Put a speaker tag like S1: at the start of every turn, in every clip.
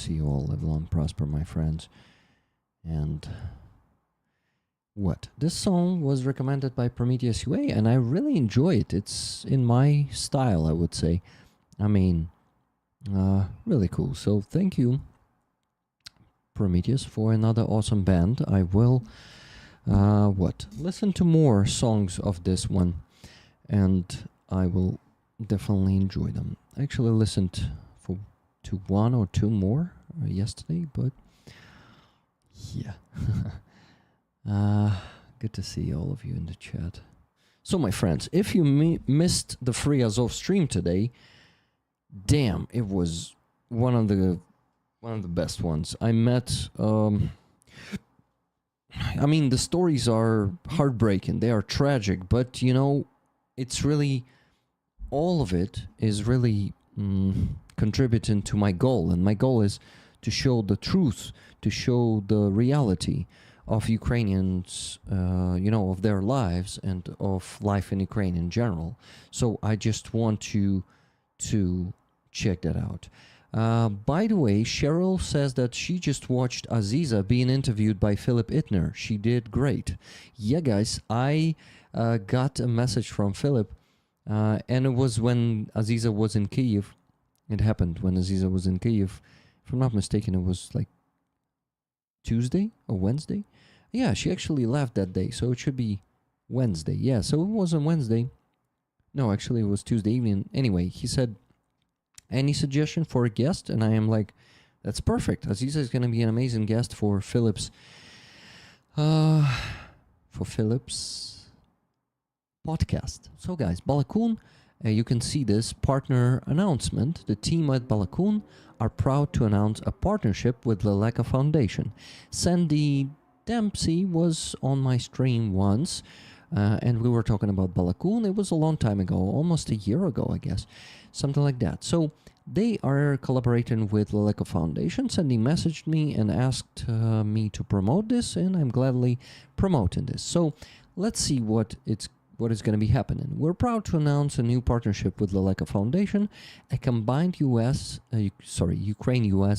S1: see you all live long, prosper, my friends. And what? This song was recommended by Prometheus UA, and I really enjoy it. It's in my style, I would say. I mean, really cool. So thank you, Prometheus, for another awesome band. I will, listen to more songs of this one, and I will definitely enjoy them. I actually listened to one or two more yesterday, but yeah. Good to see all of you in the chat. So, my friends, if you missed the Free Azov stream today, damn, it was one of the best ones. I met. I mean, the stories are heartbreaking. They are tragic, but it's really all of it is really contributing to my goal, and my goal is to show the truth, to show the reality of Ukrainians, of their lives and of life in Ukraine in general. So I just want you to check that out. By the way, Cheryl says that she just watched Aziza being interviewed by Philip Ittner. She did great. Yeah, guys, I got a message from Philip, and it was when Aziza was in Kyiv. It happened when Aziza was in Kyiv. If I'm not mistaken, it was like Tuesday or Wednesday. Yeah, she actually left that day, so it should be Wednesday. Yeah, so it was on Wednesday. No, actually, it was Tuesday evening. Anyway, he said, any suggestion for a guest? And I am like, that's perfect. Aziza is going to be an amazing guest for Philip's podcast. So, guys, Balakun, you can see this partner announcement. The team at Balakun are proud to announce a partnership with the Leka Foundation. Sandy Dempsey was on my stream once, and we were talking about Balakun. It was a long time ago, almost a year ago, I guess, something like that. So they are collaborating with the Leka Foundation. Sandy messaged me and asked me to promote this, and I'm gladly promoting this. So let's see what is going to be happening. We're proud to announce a new partnership with the Leka Foundation, a combined Ukraine-US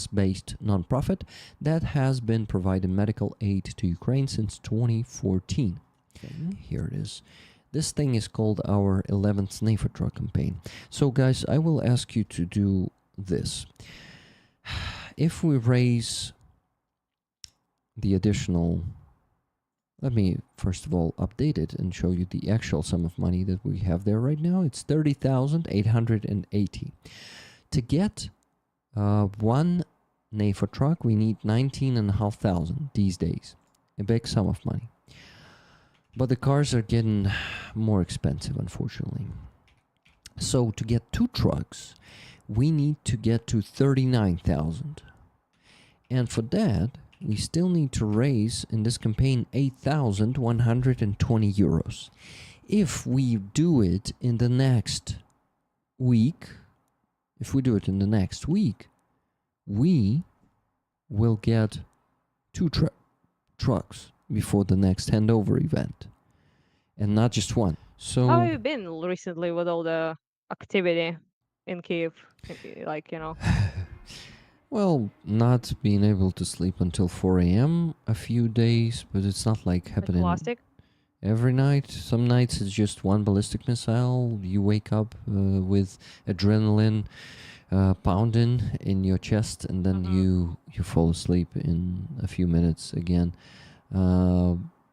S1: based nonprofit that has been providing medical aid to Ukraine since 2014. Okay, here it is. This thing is called our 11th Snafer Truck campaign. So guys, I will ask you to do this. If we raise the additional... Let me, first of all, update it and show you the actual sum of money that we have there right now. It's 30,880. To get one NAFA truck, we need 19,500 these days. A big sum of money. But the cars are getting more expensive, unfortunately. So to get two trucks, we need to get to 39,000. And for that, we still need to raise in this campaign 8,120 euros. If we do it in the next week, we will get two trucks before the next handover event, and not just one. So
S2: how have you been recently with all the activity in Kyiv?
S1: Well, not being able to sleep until 4 a.m. a few days, but it's not like happening every night. Some nights it's just one ballistic missile. You wake up with adrenaline pounding in your chest, and then you fall asleep in a few minutes again.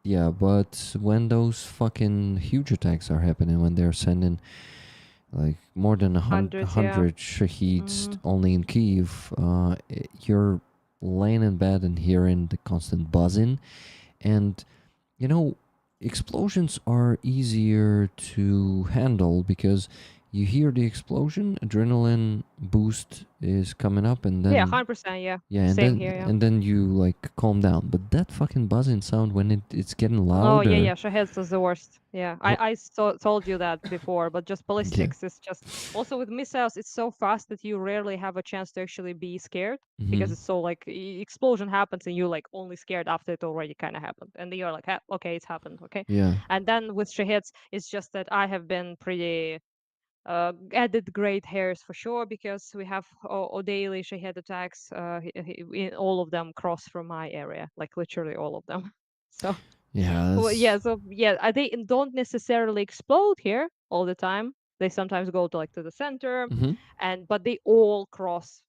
S1: Yeah, but when those fucking huge attacks are happening, when they're sending like more than 100 shaheeds only in Kyiv, you're laying in bed and hearing the constant buzzing. And, explosions are easier to handle because you hear the explosion, adrenaline boost is coming up, and then
S2: 100%, yeah.
S1: and
S2: Same
S1: then
S2: here, yeah.
S1: and then you like calm down. But that fucking buzzing sound when it's getting louder.
S2: Oh yeah, Shaheds is the worst. Yeah, I told you that before, but just ballistics is just also with missiles. It's so fast that you rarely have a chance to actually be scared because it's so like explosion happens and you're like only scared after it already kind of happened, and then you're like, okay, it's happened, okay.
S1: Yeah.
S2: And then with Shaheds, it's just that I have been pretty added great hairs for sure because we have daily Shahed attacks. All of them cross from my area, like literally all of them. So
S1: Yeah,
S2: well,
S1: that's.
S2: yeah, they don't necessarily explode here all the time. They sometimes go to like to the center,
S1: Hmm.
S2: and but they all cross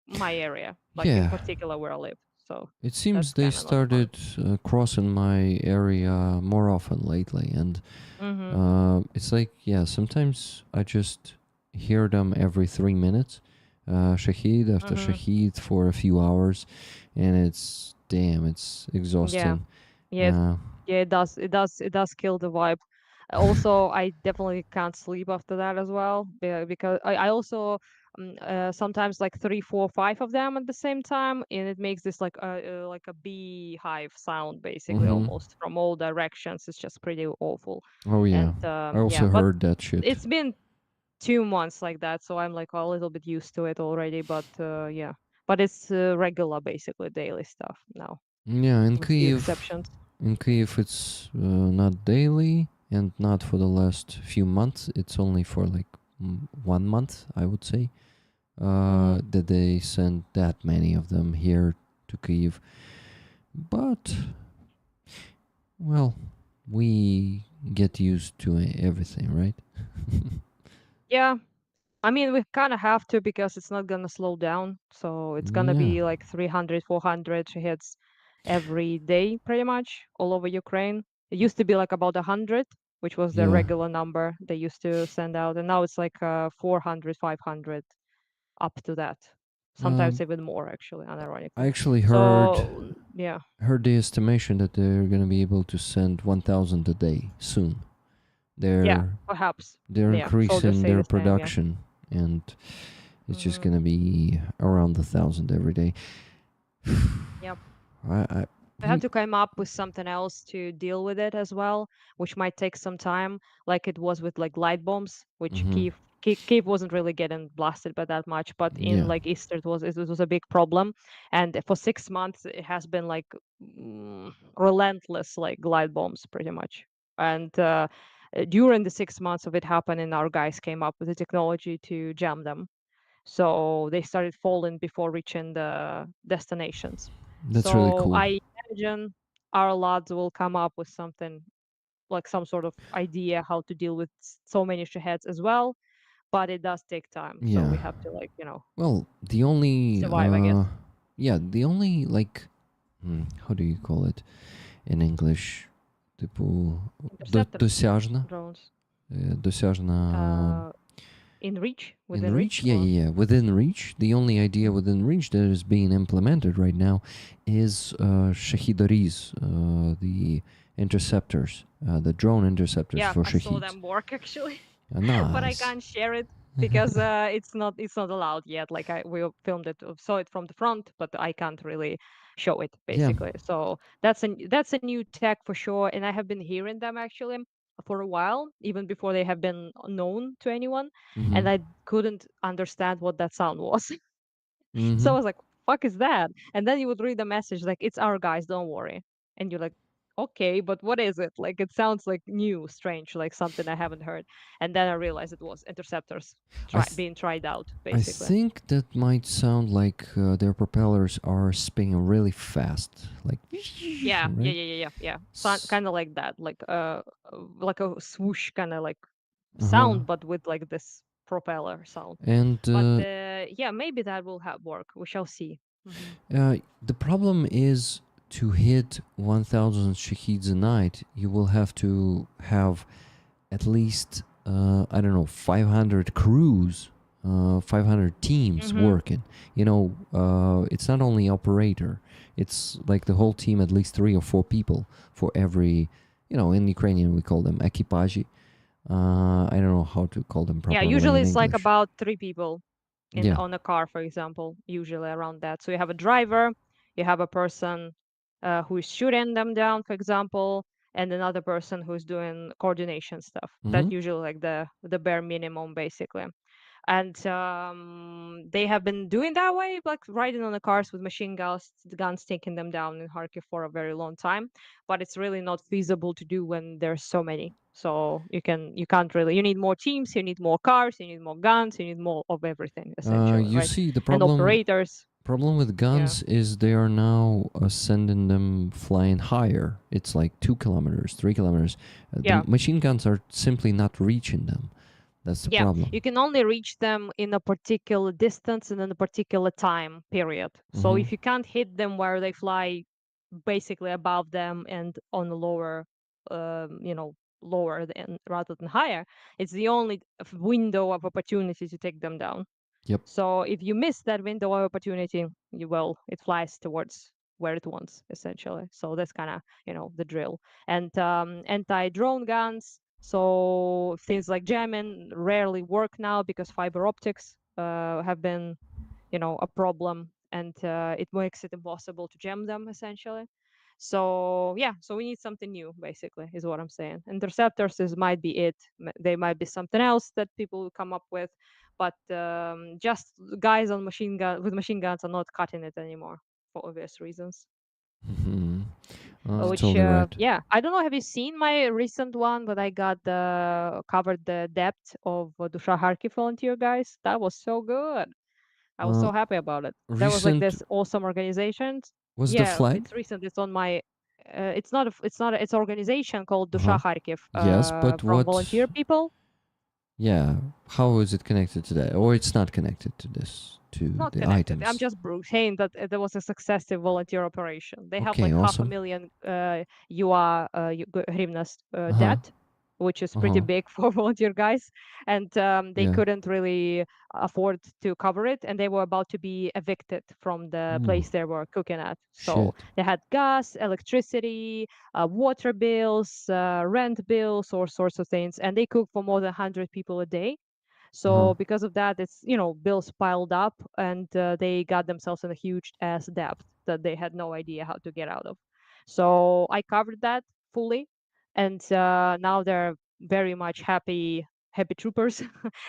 S2: my area, like in
S1: Yeah,
S2: particular where I live. So
S1: it seems
S2: that's
S1: they
S2: kind of not fun.
S1: started crossing my area more often lately, and
S2: Mhm.
S1: it's like, yeah, sometimes I just hear them every 3 minutes, Shahid after
S2: Mhm.
S1: Shahid for a few hours, and it's damn, it's
S2: Yeah.
S1: exhausting.
S2: Yeah.
S1: Uh,
S2: Yeah, it does. It does kill the vibe. Also, I definitely can't sleep after that as well because I also sometimes like three, four, five of them at the same time, and it makes this like a beehive sound basically
S1: mm-hmm.
S2: almost from all directions. It's just pretty awful,
S1: Oh yeah,
S2: and
S1: I
S2: yeah,
S1: also
S2: but
S1: heard that shit.
S2: it's been 2 months like that, so I'm like a little bit used to it already. But yeah, but it's regular basically daily stuff now
S1: Yeah,
S2: with few exceptions.
S1: In Kyiv, it's not daily and not for the last few months. It's only for like 1 month, I would say,
S2: Hmm.
S1: that they send that many of them here to Kyiv. But, well, we get used to everything, right?
S2: Yeah, I mean, we kind of have to because it's not gonna slow down. So it's gonna
S1: Yeah,
S2: be like 300, 400 hits every day, pretty much all over Ukraine. It used to be like about 100, which was the
S1: yeah.
S2: regular number they used to send out, and now it's like 400, 500, up to that. Sometimes
S1: Um,
S2: even more, actually,
S1: I
S2: unironically.
S1: actually
S2: So yeah,
S1: heard the estimation that they're gonna be able to send 1,000 a day soon.
S2: yeah,
S1: They're
S2: perhaps.
S1: they're
S2: Yeah, soldiers
S1: increasing
S2: say
S1: their
S2: the same. Yeah.
S1: production, and it's just
S2: Hmm.
S1: gonna be around 1,000 every day.
S2: Yeah.
S1: I
S2: I have
S1: we
S2: to come up with something else to deal with it as well, which might take some time, like it was with like light bombs, which
S1: mm-hmm.
S2: Kiev wasn't really getting blasted by that much, but in
S1: Yeah,
S2: like Easter it was a big problem, and for 6 months it has been like relentless like glide bombs pretty much, and during the 6 months of it happening, our guys came up with the technology to jam them, so they started falling before reaching the destinations.
S1: that's really
S2: So
S1: cool.
S2: I imagine our lads will come up with something like some sort of idea how to deal with so many shaheads as well, but it does take time. So
S1: Yeah.
S2: we have to like,
S1: Well, the only
S2: survive, I guess.
S1: yeah, the only like how do you call it in English? Типу
S2: Interceptors,
S1: досяжна,
S2: drones.
S1: досяжна
S2: Uh, in reach,
S1: in
S2: within
S1: reach.
S2: reach,
S1: Yeah,
S2: or
S1: yeah, yeah. Within reach. The only idea within reach that is being implemented right now is Shahidaris, the interceptors, the drone interceptors
S2: yeah,
S1: for
S2: I saw
S1: Shahids.
S2: them work actually. But I
S1: Nice.
S2: can't share it because it's not allowed yet. Like we filmed it, saw it from the front, but I can't really show it
S1: Yeah.
S2: basically. So that's a new tech for sure, and I have been hearing them actually for a while, even before they have been known to anyone,
S1: Mm-hmm.
S2: and I couldn't understand what that sound was. So
S1: Mm-hmm.
S2: I was like, "Fuck is that?" And then you would read the message like, "It's our guys, don't worry," and you're like, "Okay, but what is it?" Like it sounds like new, strange, like something I haven't heard. And then I realized it was interceptors
S1: I th-
S2: being tried out,
S1: I
S2: basically.
S1: think that might sound like their propellers are spinning really fast, like
S2: Yeah, yeah,
S1: right.
S2: yeah, yeah, yeah, yeah. So,
S1: S-
S2: kind of like that, like a swoosh kind of like
S1: uh-huh.
S2: sound, but with like this propeller sound.
S1: And
S2: But yeah, maybe that will have work. We shall see. Hmm.
S1: the problem is to hit 1,000 shaheeds a night, you will have to have at least I don't know 500 crews, 500 teams
S2: Hmm.
S1: working. It's not only operator; it's like the whole team, at least 3 or 4 people for every. In Ukrainian we call them ekipaji. I don't know how to call them
S2: Yeah,
S1: properly
S2: usually
S1: in
S2: it's like
S1: English.
S2: about three people in
S1: Yeah.
S2: on a car, for example, usually around that. So you have a driver, you have a person who is shooting them down, for example, and another person who's doing coordination stuff.
S1: Mm-hmm.
S2: That's usually like the bare minimum, basically. and they have been doing that way, like riding on the cars with machine guns taking them down in Kharkiv for a very long time. But it's really not feasible to do when there's so many. So you can't really. You need more teams, you need more cars, you need more guns, you need more of everything essentially,
S1: You
S2: right?
S1: see, the
S2: And operators.
S1: problem with
S2: Yeah,
S1: guns is they are now sending them flying higher. It's like 2 kilometers, 3 kilometers. The
S2: yeah.
S1: machine guns are simply not reaching them. That's the
S2: Yeah,
S1: problem.
S2: you can only reach them in a particular distance and in a particular time period. So
S1: Mm-hmm.
S2: if you can't hit them where they fly basically above them and on the lower, lower than rather than higher, it's the only window of opportunity to take them down.
S1: Yep.
S2: So if you miss that window of opportunity, it flies towards where it wants, essentially. So that's kind of, the drill. And anti-drone guns. So things like jamming rarely work now because fiber optics have been, a problem, and it makes it impossible to jam them, essentially. So yeah, so we need something new, basically, is what I'm saying. Interceptors is might be it. They might be something else that people will come up with, but just guys on machine gun with machine guns are not cutting it anymore for obvious reasons.
S1: Mm-hmm.
S2: Which
S1: Totally right.
S2: yeah, I don't know. Have you seen my recent one that I got the covered the depth of Dusha Kharkiv volunteer guys? That was so good. I was
S1: Uh,
S2: so happy about it. There was like
S1: recent
S2: this awesome organization.
S1: was the
S2: Yeah,
S1: flag?
S2: it's recent. It's on my. It's organization called
S1: Uh huh.
S2: Dusha Kharkiv
S1: Yes, but
S2: from
S1: what?
S2: volunteer people.
S1: Yeah, how is it connected to that? Or it's not connected to this, to
S2: Not
S1: the
S2: connected. I'm
S1: items.
S2: just saying that there was a successive volunteer operation. They have
S1: Okay,
S2: like half a
S1: awesome.
S2: million UA hryvnias
S1: Uh huh.
S2: debt, which is
S1: Uh
S2: pretty
S1: huh.
S2: big for volunteer guys, and they
S1: Yeah.
S2: couldn't really afford to cover it, and they were about to be evicted from the
S1: Ooh,
S2: place they were cooking at. So
S1: shit.
S2: they had gas, electricity, water bills, rent bills, all sorts of things, and they cook for more than 100 people a day.
S1: Uh huh.
S2: So because of that, it's bills piled up, and they got themselves in a huge ass debt that they had no idea how to get out of. So I covered that fully, and now they're very much happy troopers,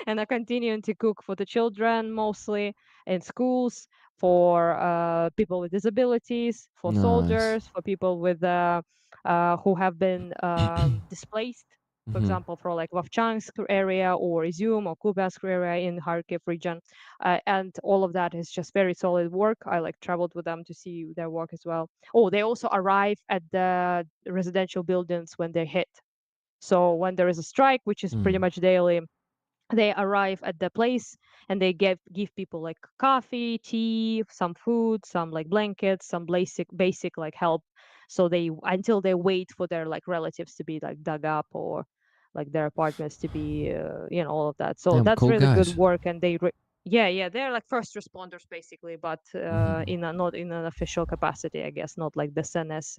S2: and are continuing to cook for the children mostly in schools, for people with disabilities, for
S1: Nice.
S2: soldiers, for people with who have been displaced, for
S1: Mm-hmm.
S2: example, for like Vovchansk area or Izium or Kupiansk area in Kharkiv region. And all of that is just very solid work. I like traveled with them to see their work as well. Oh, they also arrive at the residential buildings when they hit. So when there is a strike, which is pretty
S1: Mm.
S2: much daily, they arrive at the place and they give people like coffee, tea, some food, some like blankets, some basic like help. So they until they wait for their like relatives to be like dug up, or like their apartments to be all of that. So
S1: Damn,
S2: that's
S1: cool
S2: really good
S1: guys.
S2: work, and yeah, they're like first responders basically, but
S1: Mm-hmm.
S2: not in an official capacity, I guess, not like the SNS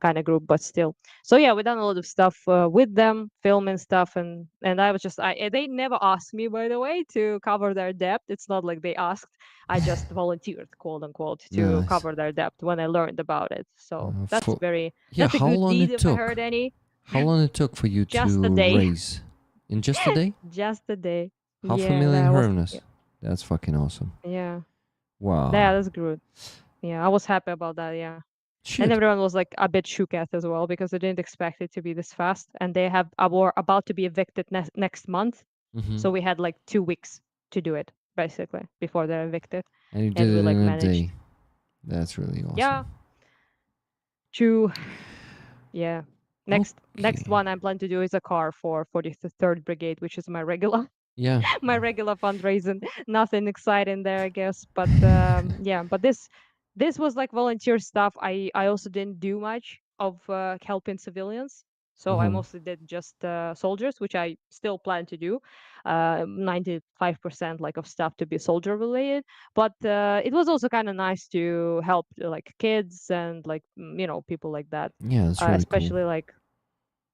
S2: kind of group, but still. So yeah, we done a lot of stuff with them, filming stuff, and I was just they never asked me, by the way, to cover their debt. It's not like they asked. I just volunteered, quote unquote, to
S1: Nice.
S2: cover their debt when I learned about it. So
S1: For yeah,
S2: that's a
S1: how
S2: good
S1: long
S2: deed
S1: it
S2: if I
S1: took?
S2: heard any.
S1: How long it took for you
S2: Just a
S1: to
S2: day,
S1: raise in just a day?
S2: just a day.
S1: Half a
S2: Yeah,
S1: million
S2: that was
S1: hryvnias. That's fucking awesome.
S2: yeah,
S1: Wow.
S2: that's good. Yeah, I was happy about that. Yeah. And
S1: Shit.
S2: everyone was like a bit shook at as well because they didn't expect it to be this fast. And they were about to be evicted next month.
S1: Mm-hmm.
S2: So we had like 2 weeks to do it, basically, before they're evicted.
S1: And you did
S2: And we
S1: it
S2: like
S1: in a
S2: managed.
S1: day. That's really
S2: Yeah,
S1: awesome.
S2: to yeah. Next
S1: Okay.
S2: one I'm planning to do is a car for 43rd Brigade, which is my regular
S1: Yeah.
S2: my regular fundraising. Nothing exciting there, I guess. But yeah, but this was like volunteer stuff. I also didn't do much of helping civilians. So I
S1: Uh-huh.
S2: mostly did just soldiers, which I still plan to do. 95% like of stuff to be soldier related. But it was also kind of nice to help like kids and like people like that,
S1: Yeah, that's really cool.
S2: especially like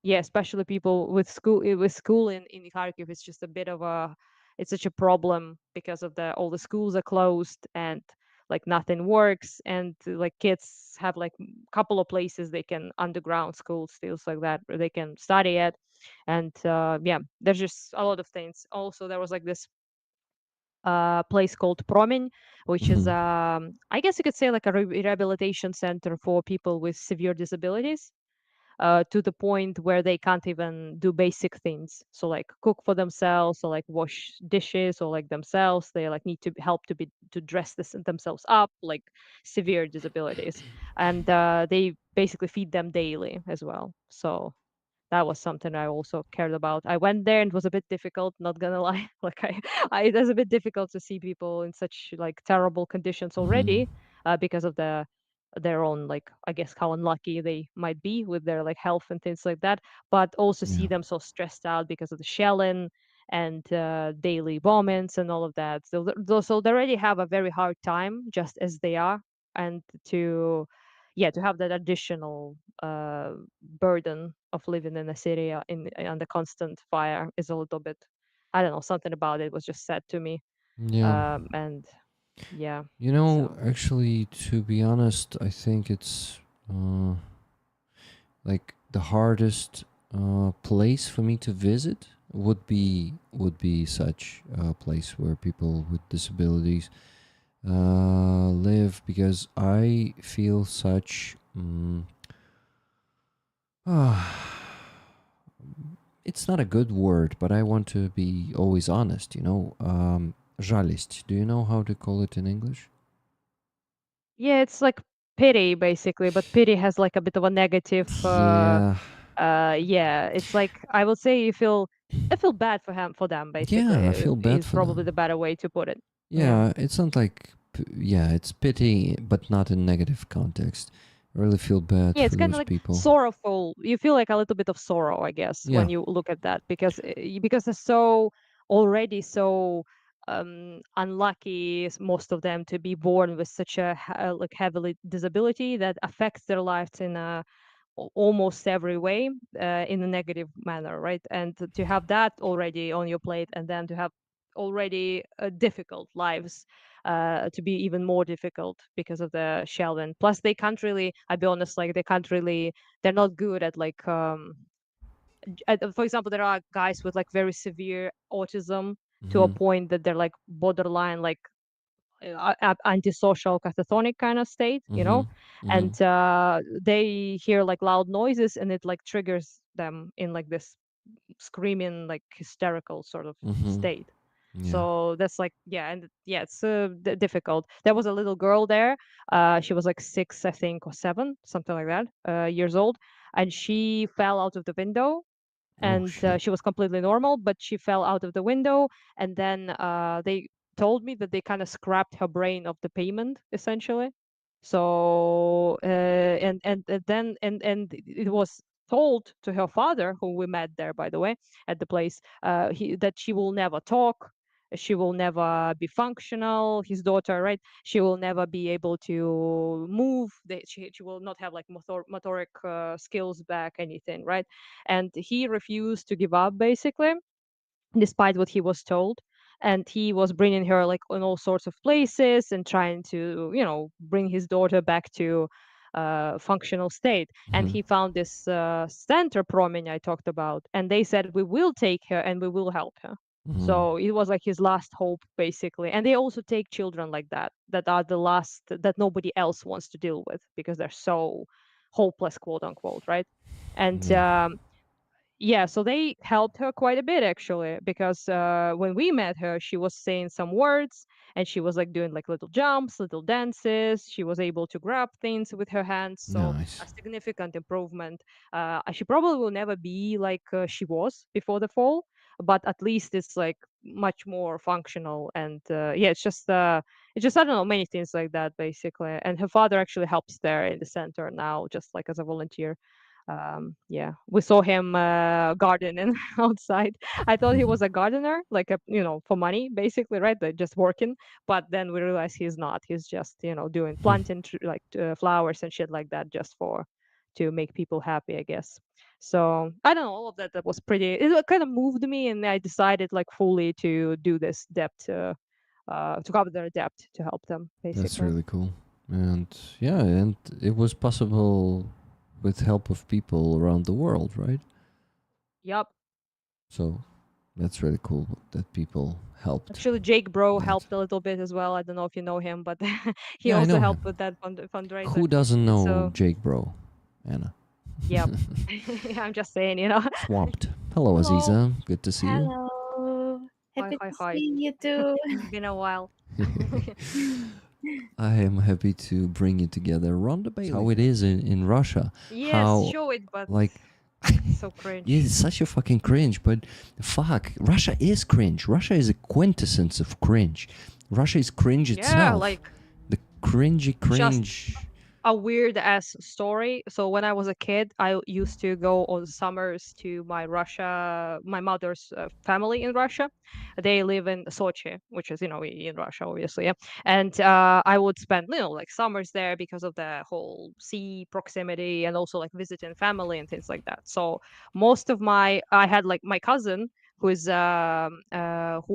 S2: yeah, especially people with school in Kharkiv. It's just a bit of a it's such a problem because of the all the schools are closed, and like nothing works, and like kids have like couple of places they can underground schools, things like that, where they can study at. And yeah, there's just a lot of things. Also there was like this a place called Promen, which is,
S1: Mhm.
S2: I guess you could say, like a rehabilitation center for people with severe disabilities, to the point where they can't even do basic things. So like cook for themselves, or like wash dishes, or like themselves. They like need to help to dress themselves up, like severe disabilities, and they basically feed them daily as well. So that was something I also cared about. I went there and it was a bit difficult, not gonna lie. Like it was a bit difficult to see people in such like terrible conditions
S1: Mhm.
S2: already, because of their own, like, I guess how unlucky they might be with their like health and things like that. But also see
S1: Yeah.
S2: them so stressed out because of the shelling and daily vomits and all of that. So so they already have a very hard time just as they are, and to yeah, to have that additional burden of living in a city, in under constant fire is a little bit, I don't know, something about it was just said to me.
S1: Yeah.
S2: And yeah,
S1: You know,
S2: so
S1: actually, to be honest, I think it's uh, like the hardest place for me to visit would be such a place where people with disabilities live, because I feel such it's not a good word, but I want to be always honest, жалость. Do you know how to call it in English?
S2: yeah, it's like pity basically, but pity has like a bit of a negative
S1: Yeah.
S2: yeah, it's like I would say I feel bad for them basically,
S1: Yeah, I feel bad
S2: is
S1: for
S2: probably
S1: them.
S2: the better way to put it. Yeah.
S1: Yeah, it's not like, yeah, it's pity, but not in negative context. I really feel bad
S2: Yeah,
S1: for
S2: it's kind of
S1: those
S2: like
S1: people.
S2: sorrowful. You feel like a little bit of sorrow, I guess,
S1: Yeah.
S2: when you look at that, because because they're so already so unlucky, most of them, to be born with such a like heavily disability that affects their lives in a almost every way, in a negative manner, right? And to have that already on your plate, and then to have already difficult lives, to be even more difficult because of the shelving. Plus, they can't really, I'll be honest, like they can't really, they're not good at like, for example, there are guys with like very severe autism to a
S1: Mhm.
S2: point that they're like borderline, like antisocial catatonic kind of state,
S1: Mhm. Mhm.
S2: and they hear like loud noises and it like triggers them in like this screaming, like hysterical sort of
S1: Mhm.
S2: state.
S1: Yeah.
S2: So that's like, yeah, and yeah, it's difficult. There was a little girl there. She was like 6, I think, or 7, something like that, years old, and she fell out of the window,
S1: Oh
S2: and
S1: shit.
S2: she was completely normal, but she fell out of the window, and then they told me that they kind of scrapped her brain of the payment essentially. So and then and it was told to her father, who we met there, by the way, at the place, that she will never talk, she will never be functional, his daughter, right? She will never be able to move, she will not have like motoric skills back, anything, right? And he refused to give up basically, despite what he was told. And he was bringing her like in all sorts of places and trying to, bring his daughter back to functional state. And
S1: Mhm.
S2: he found this center Promen I talked about, and they said we will take her and we will help her.
S1: Mhm.
S2: So it was like his last hope basically. And they also take children like that, that are the last, that nobody else wants to deal with because they're so hopeless, quote unquote, right? And
S1: Yeah.
S2: yeah, so they helped her quite a bit actually, because when we met her, she was saying some words, and she was like doing like little jumps, little dances. She was able to grab things with her hands, so
S1: Nice.
S2: a significant improvement. She probably will never be like she was before the fall, but at least it's like much more functional. And yeah, it's just, I don't know, many things like that basically. And her father actually helps there in the center now, just like as a volunteer. Yeah, we saw him gardening outside. I thought he was a gardener, like a, for money basically, right? Like just working. But then we realized he's not, he's just, doing planting like flowers and shit like that, just for to make people happy, I guess. So I don't know, all of that, that was pretty, it kind of moved me, and I decided like fully to do this debt, to cover their debt, to help them
S1: That's
S2: basically.
S1: really cool. And yeah, and it was possible with help of people around the world, right?
S2: Yep.
S1: So That's really cool that people helped.
S2: Actually, Jake Bro
S1: That.
S2: helped a little bit as well. I don't know if you know him, but he
S1: Yeah, I
S2: also
S1: know
S2: helped
S1: him.
S2: with that fundraiser.
S1: Who doesn't know
S2: So,
S1: Jake Bro? Anna.
S2: yep. I'm just saying,
S1: Swamped. Hello,
S3: Hello.
S1: Aziza. Good to see you.
S3: Hello.
S2: Hi,
S3: Happy
S2: hi,
S3: to
S2: hi.
S3: see you too.
S2: Been a while.
S1: I am happy to bring you together. Rhonda Bailey. How it is in Russia.
S2: Yes,
S1: How,
S2: show it, but
S1: like,
S2: so
S1: yeah,
S2: cringe.
S1: it's such a fucking cringe, but fuck, Russia is cringe. Russia is a quintessence of cringe. Russia is cringe
S2: Yeah,
S1: itself.
S2: like
S1: The cringy
S2: just
S1: cringe.
S2: a weird ass story. So when I was a kid, I used to go on summers to my mother's family in Russia. They live in Sochi, which is in Russia, obviously. Yeah. And I would spend like summers there because of the whole sea proximity and also like visiting family and things like that. So most of I had like my cousin who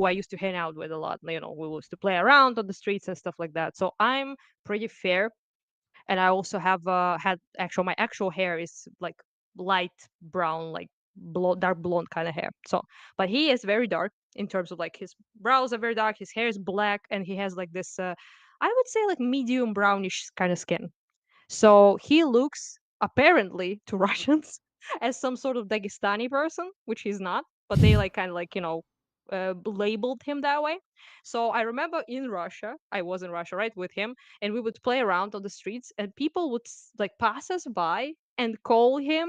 S2: I used to hang out with a lot. We used to play around on the streets and stuff like that. So I'm pretty fair, and I also have had actual my actual hair is like light brown, like dark blonde kind of hair. So, but he is very dark in terms of like his brows are very dark, his hair is black, and he has like this I would say like medium brownish kind of skin. So he looks apparently to Russians as some sort of Dagestani person, which he's not, but they like kind of like, labeled him that way. So I remember in Russia, I was in Russia, right, with him, and we would play around on the streets, and people would like pass us by and call him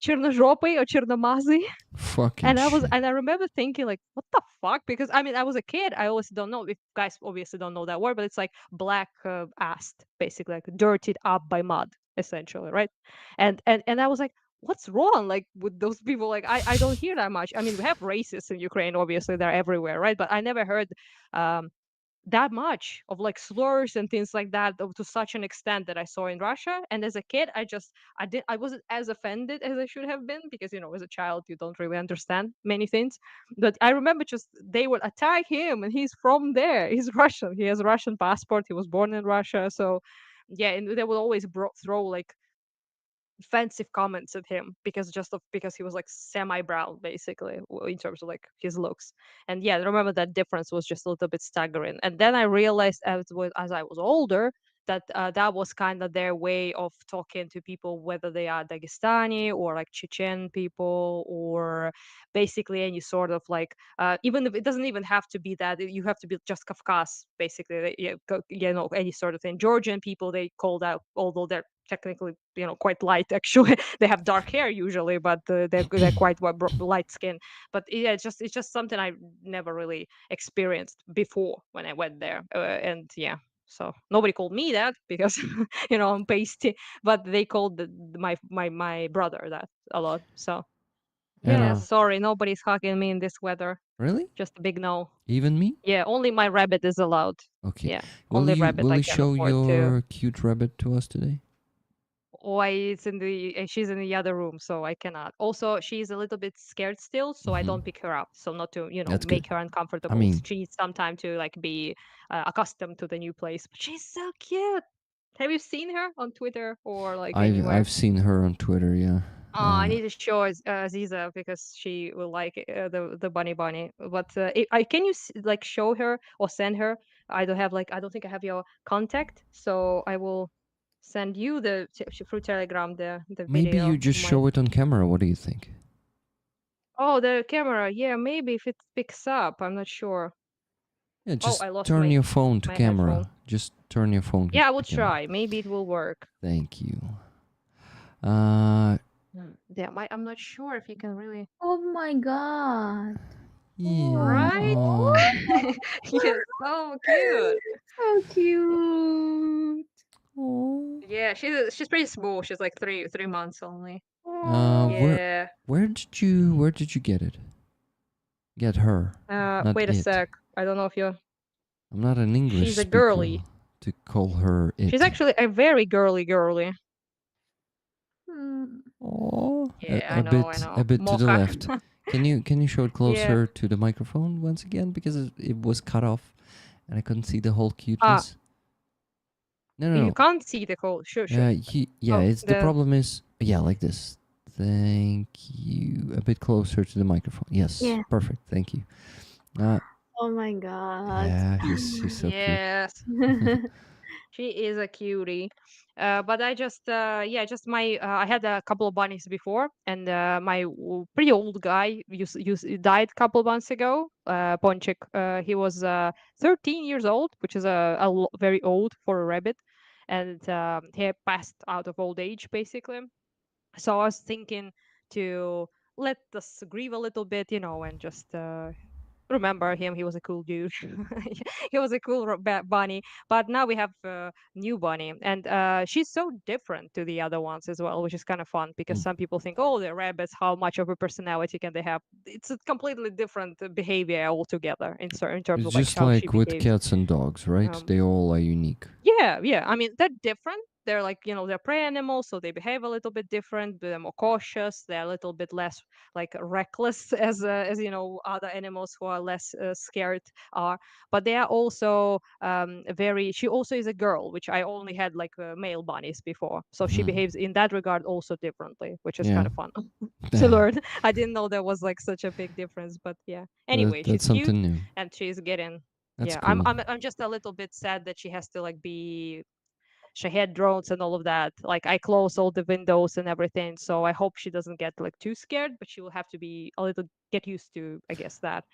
S2: Chernozhopy or Chernomazy.
S1: Fucking
S2: And
S1: shit.
S2: I remember thinking like, what the fuck? Because I mean, I was a kid. I always don't know if guys obviously don't know that word, but it's like black assed, basically like dirtied up by mud, essentially, right? And I was like, what's wrong like with those people? Like I don't hear that much. I mean, we have racists in Ukraine, obviously they're everywhere, right? But I never heard um that much of like slurs and things like that to such an extent that I saw in Russia. And as a kid, I wasn't as offended as I should have been because as a child you don't really understand many things. But I remember just they would attack him, and he's from there. He's Russian. He has a Russian passport. He was born in Russia. So yeah, and they would always throw like offensive comments at him because he was like semi brown basically in terms of like his looks. And yeah, I remember that difference was just a little bit staggering. And then I realized as I was older that that was kind of their way of talking to people, whether they are Dagestani or like Chechen people, or basically any sort of like even if it doesn't even have to be that, you have to be just Kafkas basically, any sort of thing. Georgian people they call that, although they're technically quite light actually. They have dark hair usually, but they're quite light skin. But yeah, it's just something I never really experienced before when I went there. And yeah, so nobody called me that because I'm pasty, but they called my brother that a lot. So yeah,
S1: Anna,
S2: sorry, nobody's hugging me in this weather.
S1: really?
S2: Just a big no.
S1: Even me?
S2: Yeah, only my rabbit is allowed.
S1: Okay.
S2: Yeah,
S1: Will
S2: only
S1: you
S2: rabbit
S1: will
S2: I
S1: you
S2: can
S1: show
S2: afford to.
S1: your cute rabbit to us today?
S2: Why it's in she's in the other room, so I cannot. Also, she's a little bit scared still, so I
S1: Mm-hmm.
S2: don't pick her up. So not to,
S1: That's good.
S2: make her
S1: I
S2: uncomfortable.
S1: mean,
S2: She needs some time to like be accustomed to the new place. But she's so cute. Have you seen her on Twitter or like
S1: I've
S2: anywhere?
S1: seen her on Twitter. Yeah.
S2: Oh, I need to show Aziza because she will like the bunny. But I can you like show her or send her? I don't think I have your contact, so I will send you through Telegram the
S1: Maybe you
S2: video of
S1: just
S2: my.
S1: show it on camera. What do you think?
S2: Oh, the camera. Yeah, maybe if it picks up, I'm not sure.
S1: Yeah,
S2: Oh,
S1: just
S2: I lost
S1: turn
S2: my
S1: your phone to
S2: my headphone.
S1: camera. Just turn your phone
S2: Yeah, I will
S1: to camera.
S2: try. Maybe it will work.
S1: Thank you. Uh,
S2: Yeah, I'm not sure if you can really.
S3: Oh my god.
S1: yeah.
S2: Right?
S3: Oh,
S1: Oh.
S2: Yes, so cute.
S3: so cute.
S1: Oh.
S2: Yeah, she's pretty small. She's like three months only.
S3: Oh.
S1: Where
S2: Yeah.
S1: where did you get it? Get her, not
S2: Wait a
S1: it.
S2: sec. I don't know if you.
S1: I'm not an English
S2: She's a
S1: speaker
S2: girly.
S1: to call her
S2: She's
S1: it.
S2: actually a very girly.
S3: Hmm.
S1: Oh, a,
S2: Yeah, I
S1: a
S2: know. I
S1: bit
S2: know.
S1: a bit to the
S2: Mocha.
S1: left. Can you show it
S2: Yeah.
S1: closer to the microphone once again because it was cut off and I couldn't see the whole
S2: Ah,
S1: cuteness. No, no,
S2: you
S1: no.
S2: can't see the code. Sure.
S1: Yeah,
S2: Oh,
S1: it's the
S2: the
S1: problem is yeah, like this. Thank you. A bit closer to the microphone. Yes,
S3: Yeah.
S1: perfect. Thank you. Uh,
S3: Oh my God.
S1: yeah, he's so cute.
S2: Yes. She is a cutie. But I just, yeah, just my, I had a couple of bunnies before, and my pretty old guy died a couple of months ago. Ponchik, he was 13 years old, which is very old for a rabbit, and he passed out of old age, basically. So I was thinking to let us grieve a little bit, and just remember him. He was a cool dude. He was a cool bunny. But now we have a new bunny, and she's so different to the other ones as well, which is kind of fun because
S1: Mm.
S2: some people think, oh, they're rabbits. How much of a personality can they have? It's a completely different behavior altogether in terms
S1: It's
S2: of like
S1: just
S2: how she
S1: like with
S2: behaves.
S1: cats and dogs, right?
S2: Um,
S1: They all are unique.
S2: yeah, yeah. I mean, they're different. They're like, they're prey animals, so they behave a little bit different. They're more cautious. They're a little bit less like reckless as other animals who are less scared are. But they are also very. She also is a girl, which I only had like male bunnies before, so she
S1: Mhm.
S2: behaves in that regard also differently, which is kind
S1: Yeah.
S2: of fun to learn. I didn't know there was like such a big difference, but yeah. Anyway,
S1: That's
S2: she's cute
S1: something new.
S2: and she's getting.
S1: That's
S2: Yeah, I'm
S1: cool.
S2: I'm I'm just a little bit sad that she has to like be she had drones and all of that. Like I close all the windows and everything, so I hope she doesn't get like too scared, but she will have to be a little get used to, I guess that.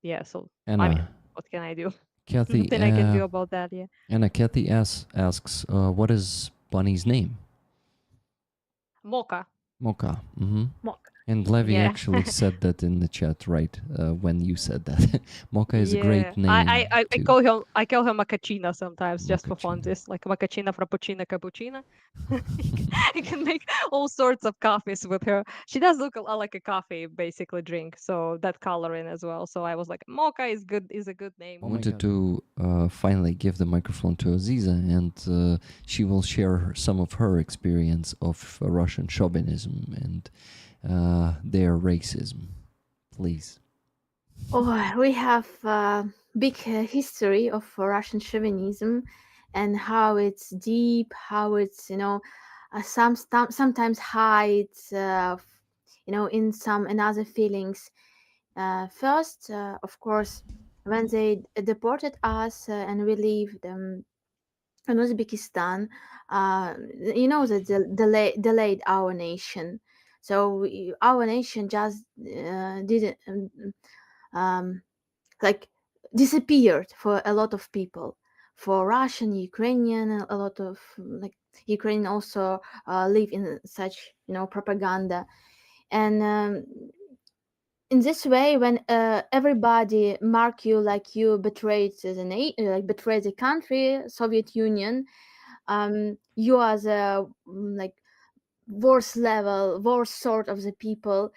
S2: Yeah. So I mean,
S1: Anna,
S2: what can I do?
S1: Kathy,
S2: Nothing I can do about that. Yeah.
S1: Kathy asks, what is Bunny's name?
S2: Mocha.
S1: Mocha. Mm-hmm.
S3: Mock.
S1: And Levi
S2: Yeah.
S1: actually said that in the chat, right? When you said that, Mocha is a
S2: Yeah.
S1: great name
S2: I
S1: too.
S2: call him Macachina sometimes just for fun,
S1: Mochaccino.
S2: just like Macachina Frappuccino Cappuccino. You can make all sorts of coffees with her. She does look a lot like a coffee basically drink, so that coloring as well. So I was like, Mocha is a good name.
S1: I wanted to finally give the microphone to Aziza, and she will share some of her experience of Russian chauvinism and their racism. Please.
S3: Oh, we have a big history of Russian chauvinism and how it's deep, how it's, sometimes hides, in some and other feelings. First, of course, when they deported us and we lived in Uzbekistan, that delayed our nation. So our nation just didn't. Um, like disappeared for a lot of people, for Russian, Ukrainian, a lot of like Ukraine also live in such propaganda. And in this way, when everybody mark you like you betrayed like betrayed the country, Soviet Union, you are the like worst sort of the people,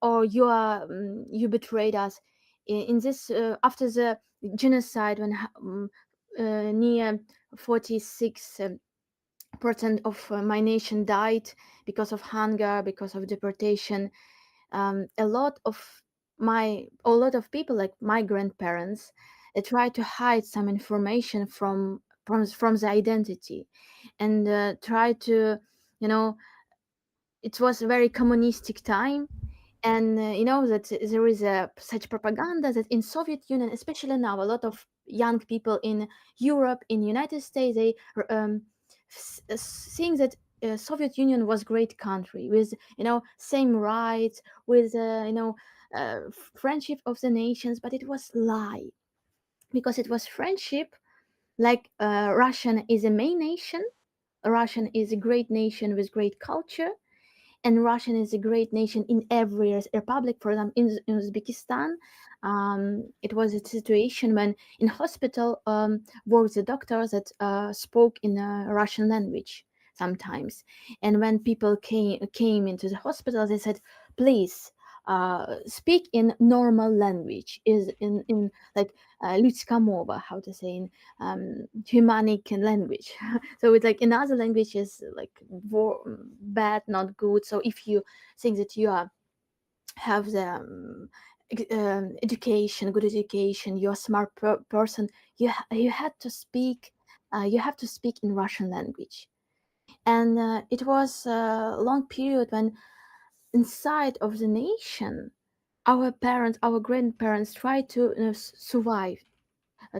S3: or you betrayed us in this after the genocide when near 46 percent of my nation died because of hunger, because of deportation. A lot of people, like my grandparents, they try to hide some information from the identity, and try to, you know it was a very communistic time. And that there is such propaganda that in Soviet Union, especially now, a lot of young people in Europe, in United States, they seeing that Soviet Union was great country with same rights, with friendship of the nations, but it was lie, because it was friendship, like Russian is a main nation, Russian is a great nation with great culture, and Russian is a great nation in every republic. For example, in Uzbekistan, it was a situation when in hospital worked the doctors that spoke in Russian language sometimes, and when people came into the hospital, they said, "Please." Speak in normal language, is in like людська мова, how to say in humanic language. So it's like another language is like bad, not good. So if you think that you have the education, good education, you're a smart person, you have to speak in Russian language. And it was a long period when inside of the nation our parents, our grandparents tried to survive,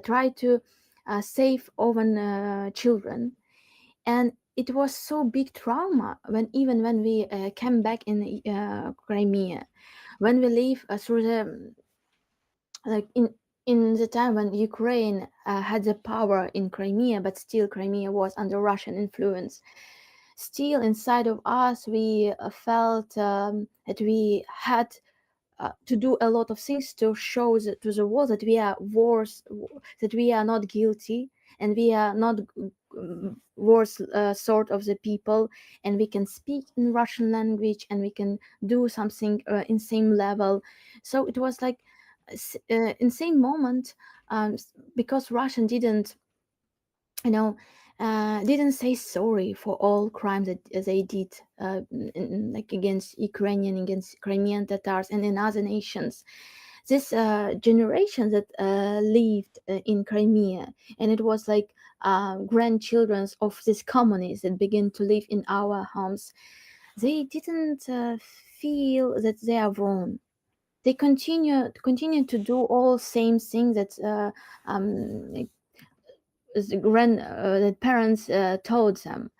S3: tried to save own children. And it was so big trauma when even when we came back in Crimea, when we live through the like in the time when Ukraine had the power in Crimea, but still Crimea was under Russian influence. Still inside of us, we felt that we had to do a lot of things to show to the world that we are worse, that we are not guilty, and we are not worse sort of the people, and we can speak in Russian language, and we can do something in same level. So it was like in same moment, because Russian didn't, you know, didn't say sorry for all crimes that they did, like against Ukrainian, against Crimean Tatars, and in other nations. This generation that lived in Crimea, and it was like grandchildren of these communists that began to live in our homes. They didn't feel that they are wrong. They continue to do all same things that the parents told them.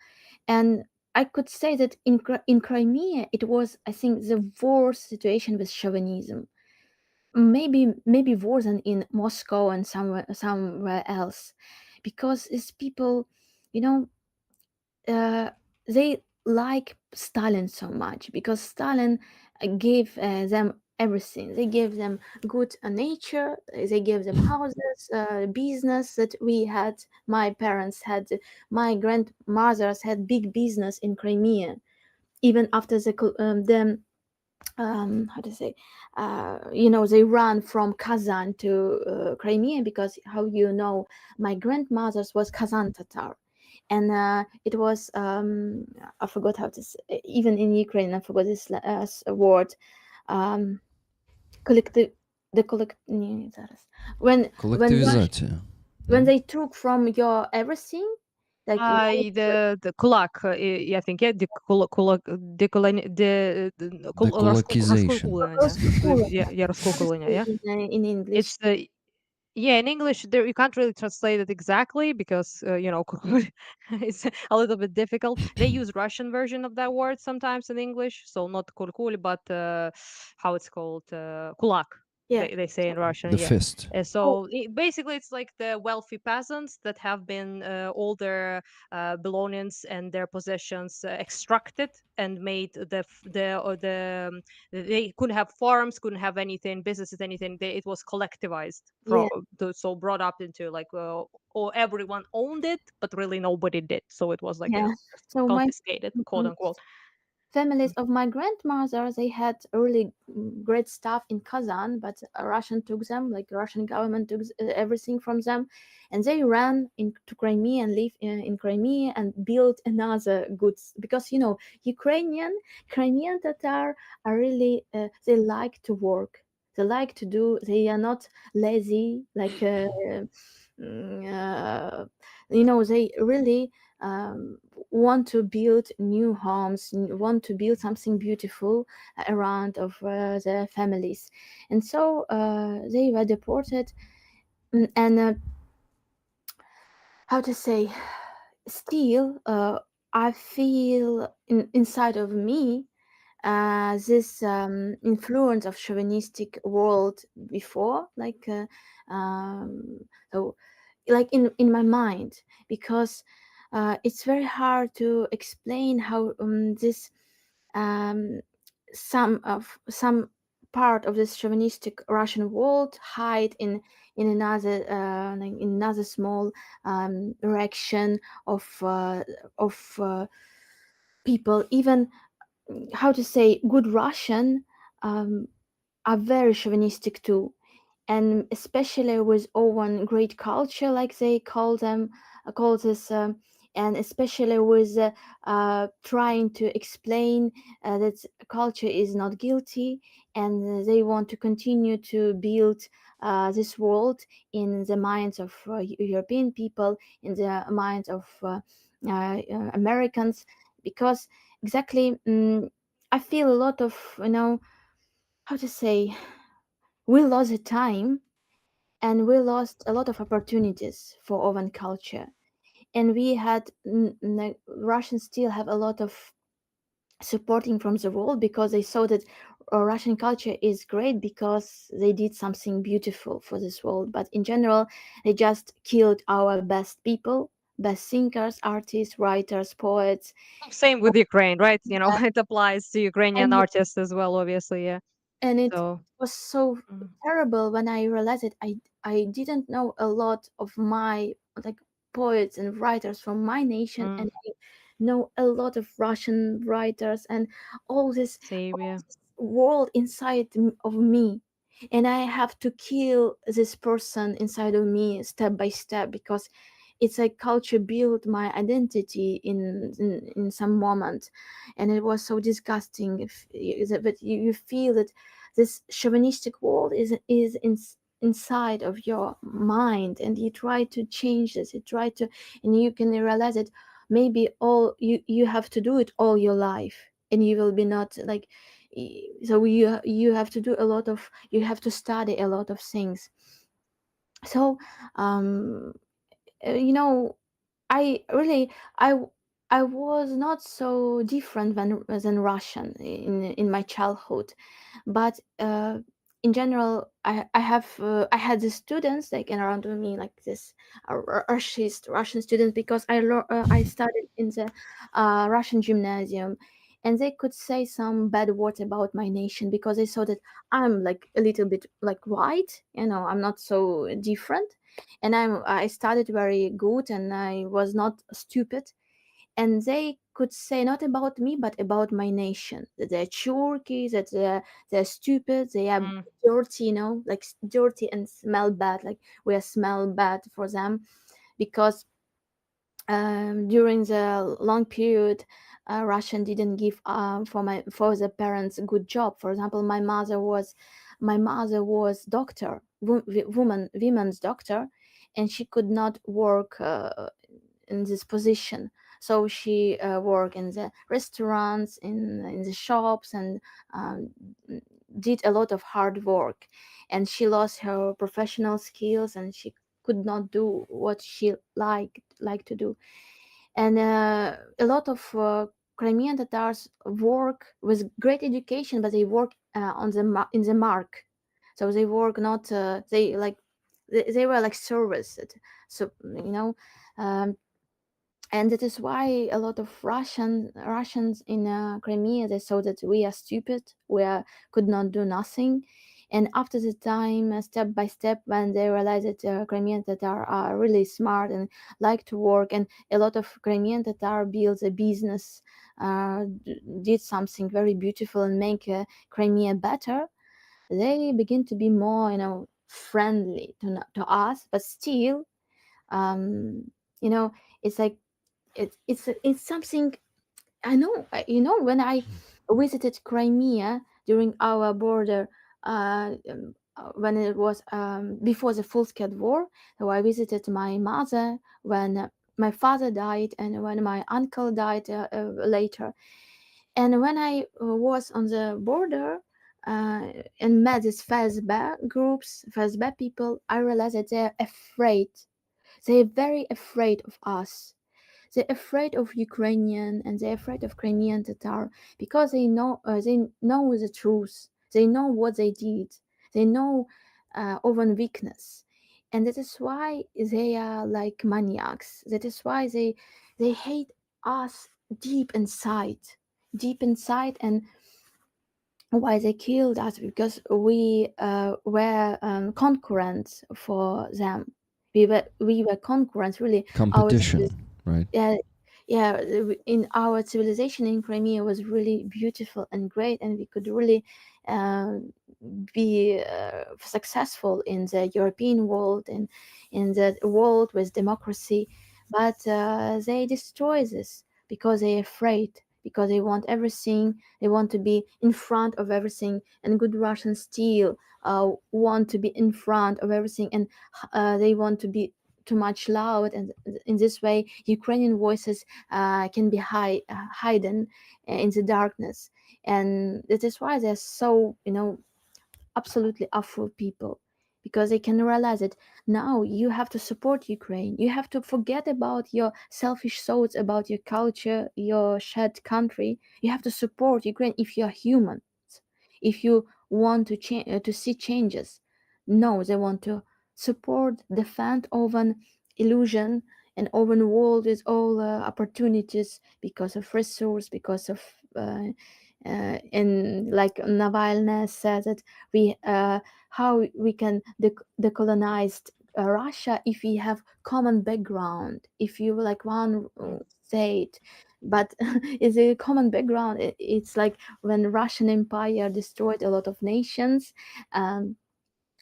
S3: And I could say that in Crimea it was, I think, the worst situation with chauvinism. Maybe worse than in Moscow and somewhere else, because these people, you know, uh, they like Stalin so much because Stalin gave them everything. They gave them good nature. They gave them houses, business that we had. My parents had, my grandmothers had big business in Crimea. Even after the how to say, they ran from Kazan to Crimea, because how my grandmother's was Kazan Tatar, and it was I forgot how to say, even in Ukraine I forgot this word, um, collective, the collect ні, зараз.
S1: Коллективизация.
S3: When
S1: No?
S3: they took from your everything, like
S2: The kulak, I think, yeah,
S1: Decolonization.
S2: розкулування. Yeah,
S3: how to
S2: розкулування,
S3: say
S2: yeah.
S3: in English.
S2: It's the Yeah, in English, there you can't really translate it exactly because it's a little bit difficult. They use Russian version of that word sometimes in English, so not kulkul, but how it's called, kulak.
S3: Yeah.
S2: They say in Russian,
S1: The
S2: yeah.
S1: fist.
S3: Oh,
S2: Basically, it's like the wealthy peasants that have been all their belongings and their possessions extracted and made they couldn't have farms, couldn't have anything, businesses, anything. It was collectivized
S3: yeah,
S2: so brought up into like, or everyone owned it, but really nobody did. So it was like,
S3: yeah.
S2: just
S3: So my
S2: confiscated, quote unquote.
S3: families of my grandmother, they had really great stuff in Kazan, but Russian took them, like Russian government took everything from them, and they ran into Crimea and lived in Crimea and built another goods, because Ukrainian Crimean Tatar are really they like to work. They like to do. They are not lazy like. Mm, uh, they really want to build new homes, want to build something beautiful around of their families, and so they were deported. And how to say, still I feel inside of me this influence of chauvinistic world before, um, so like in my mind, because it's very hard to explain how this um, some part of this chauvinistic Russian world hide in another in another small direction of people. Even how to say, good Russian um, are very chauvinistic too, and especially with own great culture, like they call them, call this, and especially with trying to explain that culture is not guilty, and they want to continue to build this world in the minds of European people, in the minds of Americans, because exactly, I feel a lot of, how to say, we lost the time, and we lost a lot of opportunities for oven culture. And we had, Russians still have a lot of supporting from the world, because they saw that Russian culture is great because they did something beautiful for this world. But in general, they just killed our best people, best thinkers, artists, writers, poets.
S2: Same with Ukraine, right? It applies to Ukrainian
S3: And
S2: artists as well, obviously. Yeah.
S3: it
S2: So,
S3: was so
S2: mm,
S3: terrible when I realized it. I didn't know a lot of my, like, poets and writers from my nation,
S2: mm,
S3: and I know a lot of Russian writers, and all this
S2: same.
S3: all
S2: Yeah.
S3: this world inside of me. And I have to kill this person inside of me step by step, because it's like culture built my identity in some moment. And it was so disgusting, that you feel that this chauvinistic world is inside of your mind, and you try to change this, you try to, and you can realize that maybe all you have to do it all your life, and you will be not like, so you have to do a lot of, you have to study a lot of things. So, um you know, I really, I was not so different than Russian in my childhood, but in general, I had the students like around me, like this Russian students, because I studied in the Russian gymnasium, and they could say some bad words about my nation, because they saw that I'm like a little bit like white, I'm not so different, and I studied very good, and I was not stupid. And they could say not about me, but about my nation, that they're churky, that they're stupid, they are
S2: Mm,
S3: dirty, like dirty and smell bad, like we are smell bad for them, because during the long period, Russian didn't give for the parents a good job. For example, my mother was doctor, women's doctor, and she could not work in this position. So she worked in the restaurants, in the shops, and um, did a lot of hard work. And she lost her professional skills, and she could not do what she liked to do. And a lot of Crimean Tatars work with great education, but they work in the mark. So they work not they like they were like service. So and that is why a lot of Russians in Crimea, they saw that we are stupid, could not do nothing. And after the time, step by step, when they realized that Crimean Tatar are really smart and like to work, and a lot of Crimean Tatar built a business, did something very beautiful and make Crimea better, they begin to be more, friendly to us. But still, um, you know, it's like it's something. I know, when I visited Crimea during our border, when it was before the full-scale war. So I visited my mother when my father died, and when my uncle died later. And when I was on the border and met these Fazba groups, Fazba people, I realized that they're afraid. They're very afraid of us. They're afraid of Ukrainian, and they're afraid of Crimean Tatar, because they know the truth. They know what they did. They know own weakness, and that is why they are like maniacs. That is why they hate us deep inside, and why they killed us, because we were concurrents for them. We were concurrents, really. Our
S1: Competition, right?
S3: Yeah, yeah, in our civilization in Crimea was really beautiful and great, and we could really uh, be successful in the European world and in the world with democracy. But they destroy this because they're afraid, because they want everything, they want to be in front of everything, and good Russians still want to be in front of everything, and they want too much loud, and in this way Ukrainian voices can be hidden in the darkness. And that is why they're so, absolutely awful people, because they can realize it. Now you have to support Ukraine. You have to forget about your selfish thoughts about your culture, your shared country. You have to support Ukraine if you're human, if you want to change, to see changes. No, they want to support, defend of an illusion, an open world with all opportunities because of resource, because of and like Navalny said that we how we can decolonize Russia if we have common background, if you like one state, but it's a common background. It's like when Russian Empire destroyed a lot of nations, um,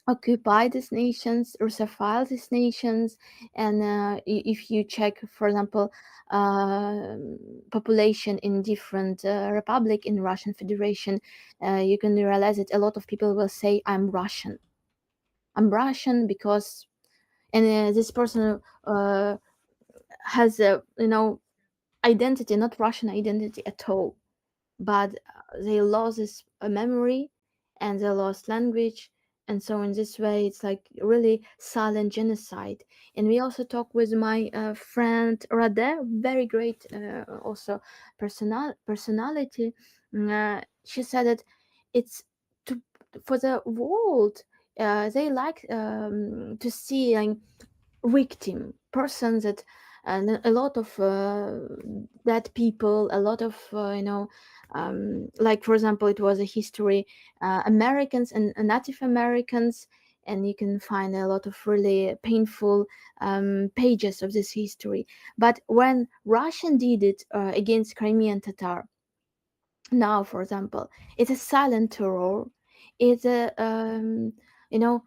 S3: occupied these nations, Russophile these nations, and if you check, for example, uh, population in different republic in Russian Federation, you can realize that a lot of people will say, "I'm Russian. I'm Russian because," and this person has a identity, not Russian identity at all, but they lost this memory, and they lost language. And so in this way it's like really silent genocide. And we also talk with my friend Rade, very great also personality. She said that it's to, for the world, they like to see like victim persons that, and a lot of dead people, a lot of like for example it was a history, Americans and Native Americans, and you can find a lot of really painful pages of this history. But when Russian did it against Crimean Tatar, now for example, it's a silent terror. It's a you know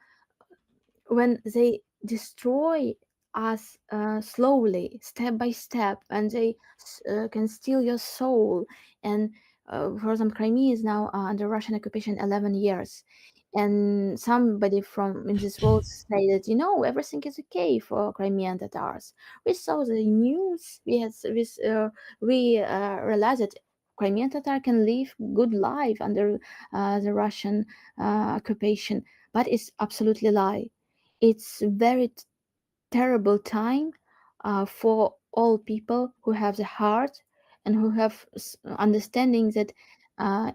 S3: when they destroy us slowly, step by step, and they can steal your soul. And for example, Crimea is now under Russian occupation 11 years. And somebody from in this world say that, everything is okay for Crimean Tatars. We saw the news. We realized that Crimean Tatar can live good life under the Russian occupation, but it's absolutely lie. It's very terrible time for all people who have the heart and who have understanding that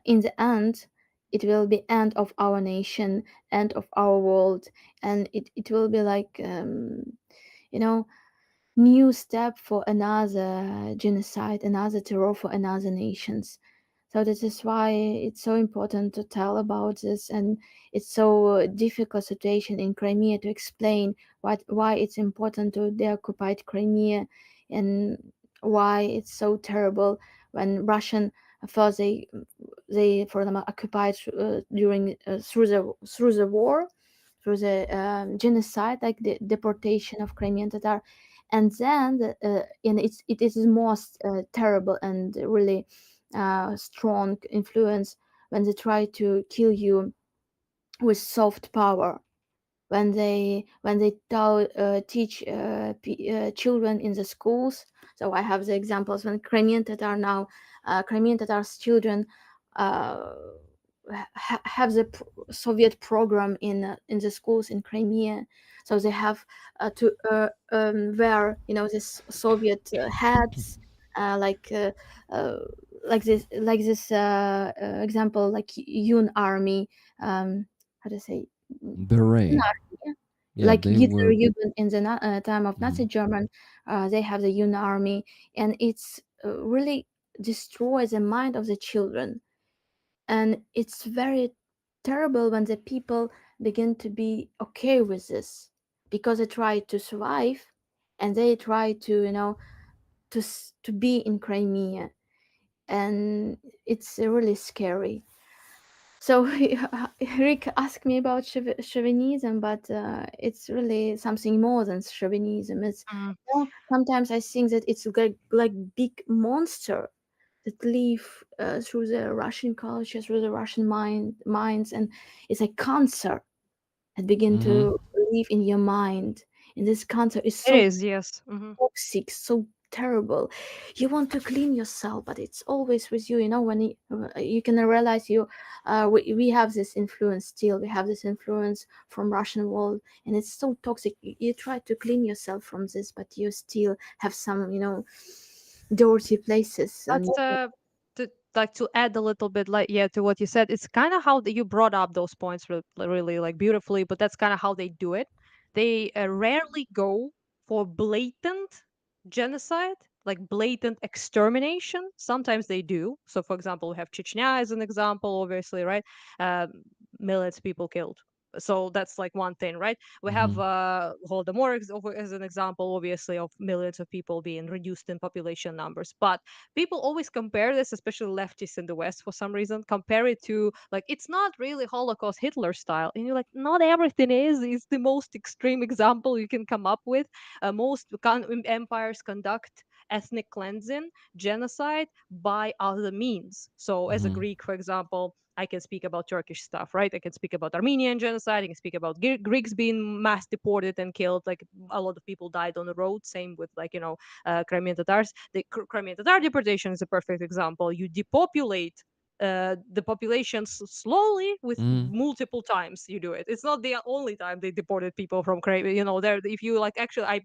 S3: in the end it will be end of our nation, end of our world, and it will be like you know new step for another genocide, another terror for another nations. So this is why it's so important to tell about this, and it's so difficult situation in Crimea to explain why it's important to deoccupy Crimea, and why it's so terrible when Russian first they for them occupied during through the war, through the genocide, like the deportation of Crimean Tatar, and then and it is most terrible and really strong influence when they try to kill you with soft power, teach children in the schools. So I have the examples when Crimean Tatar now, Crimean Tatar's children uh, have the Soviet program in the schools in Crimea. So they have to wear this Soviet hats, like uh, example, like Yun army, how to say,
S1: Beret.
S3: yeah,
S1: Yeah,
S3: like
S1: they
S3: Hitler
S1: were.
S3: Jugend in the time of
S1: Mhm.
S3: Nazi German. They have the Yun army, and it's really destroys the mind of the children. And it's very terrible when the people begin to be okay with this, because they try to survive, and they try to to be in Crimea, and it's really scary. So Rick asked me about chauvinism, but it's really something more than chauvinism. It's,
S2: Mm.
S3: sometimes I think that it's like big monster that live through the Russian culture, through the Russian minds, and it's a cancer that begin
S1: Mhm.
S3: to live in your mind. in this country is
S2: It
S3: so
S2: is, yes.
S3: toxic, so terrible. You want to clean yourself, but it's always with you. You know, when you can realize we have this influence still. We have this influence from Russian world, and it's so toxic. You try to clean yourself from this, but you still have some, dirty places.
S2: That's
S3: And
S2: to like to add a little bit like yeah to what you said. It's kind of how you brought up those points really like beautifully, but that's kind of how they do it. They rarely go for blatant genocide, like blatant extermination. Sometimes they do. So, for example, we have Chechnya as an example, obviously, right? Um, Millions of people killed. So that's like one thing, right? We have
S1: Hmm.
S2: Holodomor as an example, obviously, of millions of people being reduced in population numbers. But people always compare this, especially leftists in the West for some reason, compare it to like it's not really Holocaust Hitler style. And you're like, not everything is. It's the most extreme example you can come up with. Most empires conduct ethnic cleansing, genocide by other means. So, as a
S1: Hmm.
S2: Greek, for example, I can speak about Turkish stuff, right? I can speak about Armenian genocide. I can speak about Greeks being mass deported and killed. Like a lot of people died on the road. Same with like Crimean Tatars. The Crimean Tatar deportation is a perfect example. You depopulate the population slowly with
S1: Hmm.
S2: multiple times you do it. It's not the only time they deported people from Crimea. There, if you like, actually,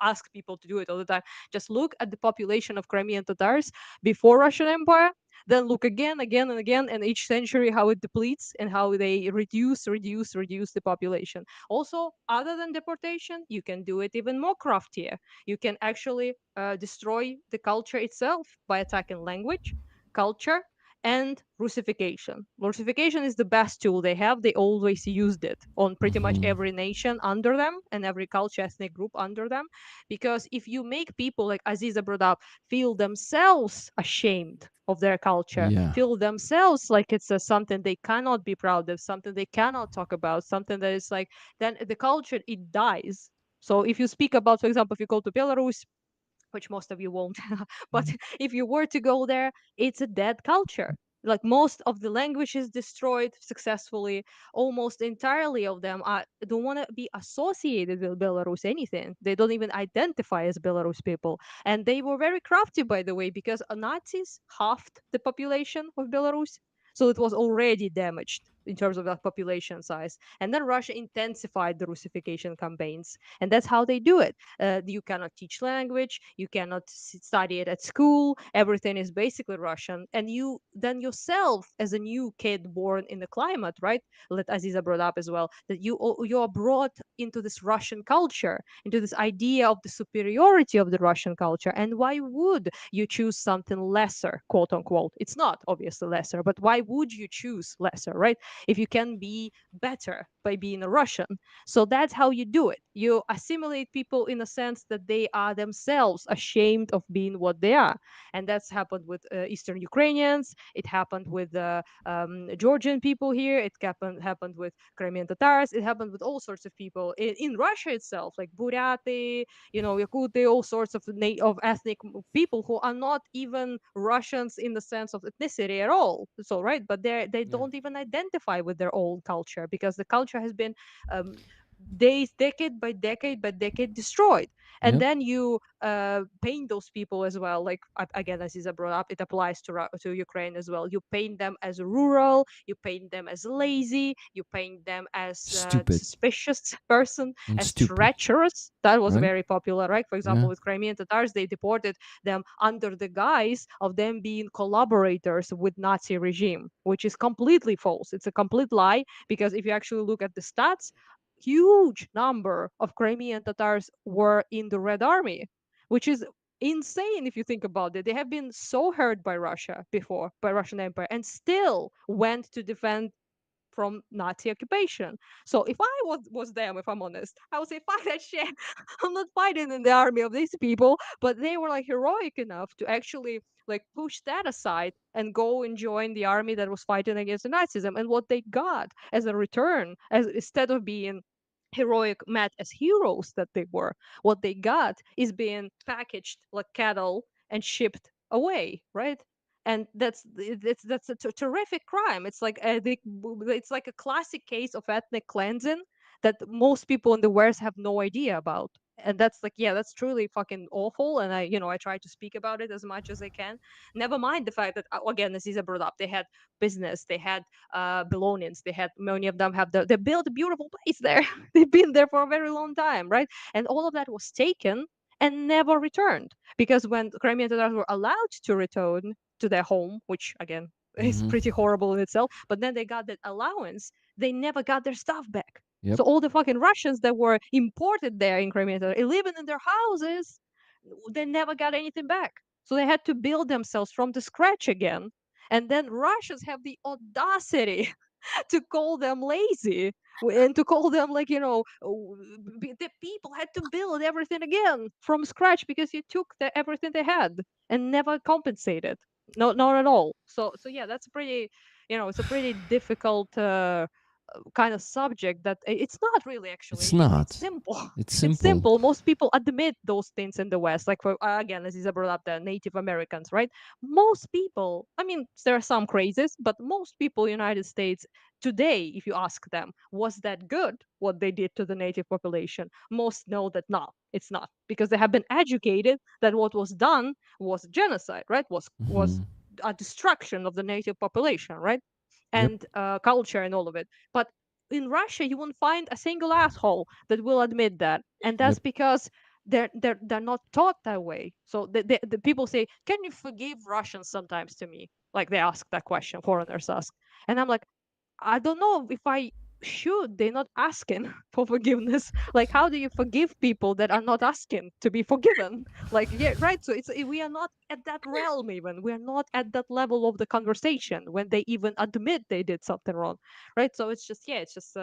S2: ask people to do it all the time. Just look at the population of Crimean Tatars before Russian Empire, then look again, again, and again, and each century how it depletes and how they reduce the population. Also, other than deportation, you can do it even more craftier. You can actually destroy the culture itself by attacking language, culture, and Russification. Russification is the best tool they have. They always used it on pretty much
S1: Hmm.
S2: every nation under them and every culture, ethnic group under them. Because if you make people, like Aziza brought up, feel themselves ashamed of their culture,
S1: Yeah.
S2: feel themselves like it's something they cannot be proud of, something they cannot talk about, something that is like, then the culture, it dies. So if you speak about, for example, if you go to Belarus, which most of you won't. But if you were to go there, it's a dead culture. Like most of the language is destroyed successfully. Almost entirely of them don't want to be associated with Belarus anything. They don't even identify as Belarus people. And they were very crafty, by the way, because Nazis halved the population of Belarus. So it was already damaged in terms of that population size. And then Russia intensified the Russification campaigns. And that's how they do it. You cannot teach language, you cannot study it at school, everything is basically Russian. And you then yourself, as a new kid born in the climate, right, that Aziza brought up as well, that you are brought into this Russian culture, into this idea of the superiority of the Russian culture. And why would you choose something lesser, quote unquote? It's not obviously lesser, but why would you choose lesser, right, if you can be better by being a Russian? So that's how you do it. You assimilate people in a sense that they are themselves ashamed of being what they are. And that's happened with Eastern Ukrainians. It happened with Georgian people here. It happened with Crimean Tatars. It happened with all sorts of people in Russia itself, like Buryati, Yakuti, all sorts of of ethnic people who are not even Russians in the sense of ethnicity at all. So right, but they
S1: Yeah.
S2: don't even identify with their own culture because the culture has been um, days, decade by decade destroyed. And
S1: Yep.
S2: then you paint those people as well, like again, as Isa brought up, it applies to Ukraine as well. You paint them as rural, you paint them as lazy, you paint them as
S1: Stupid
S2: suspicious person,
S1: and
S2: as
S1: stupid,
S2: treacherous. That was
S1: right?
S2: very popular, right? For
S1: Yeah.
S2: example, with Crimean Tatars, they deported them under the guise of them being collaborators with Nazi regime, which is completely false. It's a complete lie, because if you actually look at the stats, huge number of Crimean Tatars were in the Red Army, which is insane if you think about it. They have been so hurt by Russia before, by Russian Empire, and still went to defend from Nazi occupation. So if I was them, if I'm honest, I would say fuck that shit. I'm not fighting in the army of these people. But they were like heroic enough to actually like push that aside and go and join the army that was fighting against the Nazism. And what they got as a return, as instead of being heroic met as heroes that they were, what they got is being packaged like cattle and shipped away, right? And that's a terrific crime. It's like it's like a classic case of ethnic cleansing that most people in the West have no idea about. And that's like, yeah, that's truly fucking awful. And I try to speak about it as much as I can. Never mind the fact that, again, as Isa brought up, they had business, they had belongings, they had, many of them have they built a beautiful place there. They've been there for a very long time, right? And all of that was taken and never returned, because when Crimean Tatars were allowed to return to their home, which again is
S1: Mm-hmm.
S2: pretty horrible in itself, but then they got that allowance, they never got their stuff back.
S1: Yep.
S2: So all the fucking Russians that were imported there in Crimea, living in their houses, they never got anything back. So they had to build themselves from the scratch again. And then Russians have the audacity to call them lazy, and to call them like, the people had to build everything again from scratch because you took everything they had and never compensated. No, not at all. So yeah, that's pretty, it's a pretty difficult kind of subject that it's not really,
S1: It's
S2: actually. It's
S1: not.
S2: simple.
S1: It's
S2: It's
S1: simple.
S2: simple. Most people admit those things in the West, like, for again, as Isa brought up, the Native Americans, right? Most people, I mean, there are some crazes, but most people in the United States today, if you ask them, was that good what they did to the native population? Most know that no, it's not, because they have been educated that what was done was genocide, right? Was
S1: Mm-hmm.
S2: a destruction of the native population, right?
S1: Yep.
S2: And culture and all of it. But in Russia, you won't find a single asshole that will admit that, and that's
S1: Yep.
S2: because they're not taught that way. So the people say, "Can you forgive Russians sometimes?" To me, like, they ask that question, foreigners ask, and I'm like, I don't know if I should. They're not asking for forgiveness. Like, how do you forgive people that are not asking to be forgiven? Like, yeah, right. So we are not at that realm even. We are not at that level of the conversation when they even admit they did something wrong, right? So it's just, yeah, it's just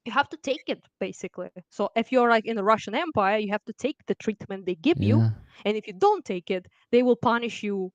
S2: you have to take it, basically. So if you're like in the Russian Empire, you have to take the treatment they give you,
S1: Yeah.
S2: and if you don't take it, they will punish you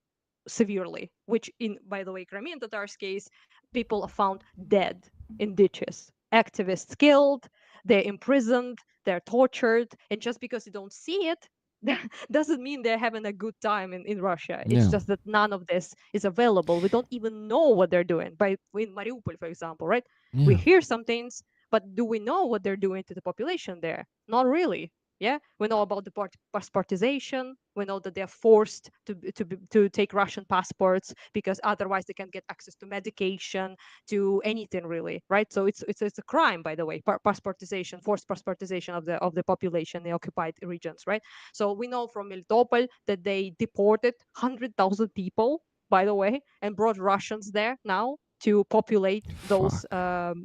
S2: severely. Which, in by the way, Crimean Tatars case, people are found dead in ditches, activists killed, they're imprisoned, they're tortured, and just because you don't see it, that doesn't mean they're having a good time in Russia. It's
S1: Yeah.
S2: just that none of this is available. We don't even know what they're doing. By in Mariupol, for example, right? We
S1: Yeah.
S2: hear some things, but do we know what they're doing to the population there? Not really. Yeah, we know about the passportization. We know that they're forced to take Russian passports because otherwise they can get access to medication, to anything really, right? So it's a crime, by the way, passportization, forced passportization of the population in the occupied regions, right? So we know from Melitopol that they deported 100,000 people, by the way, and brought Russians there now to populate those
S1: Fuck.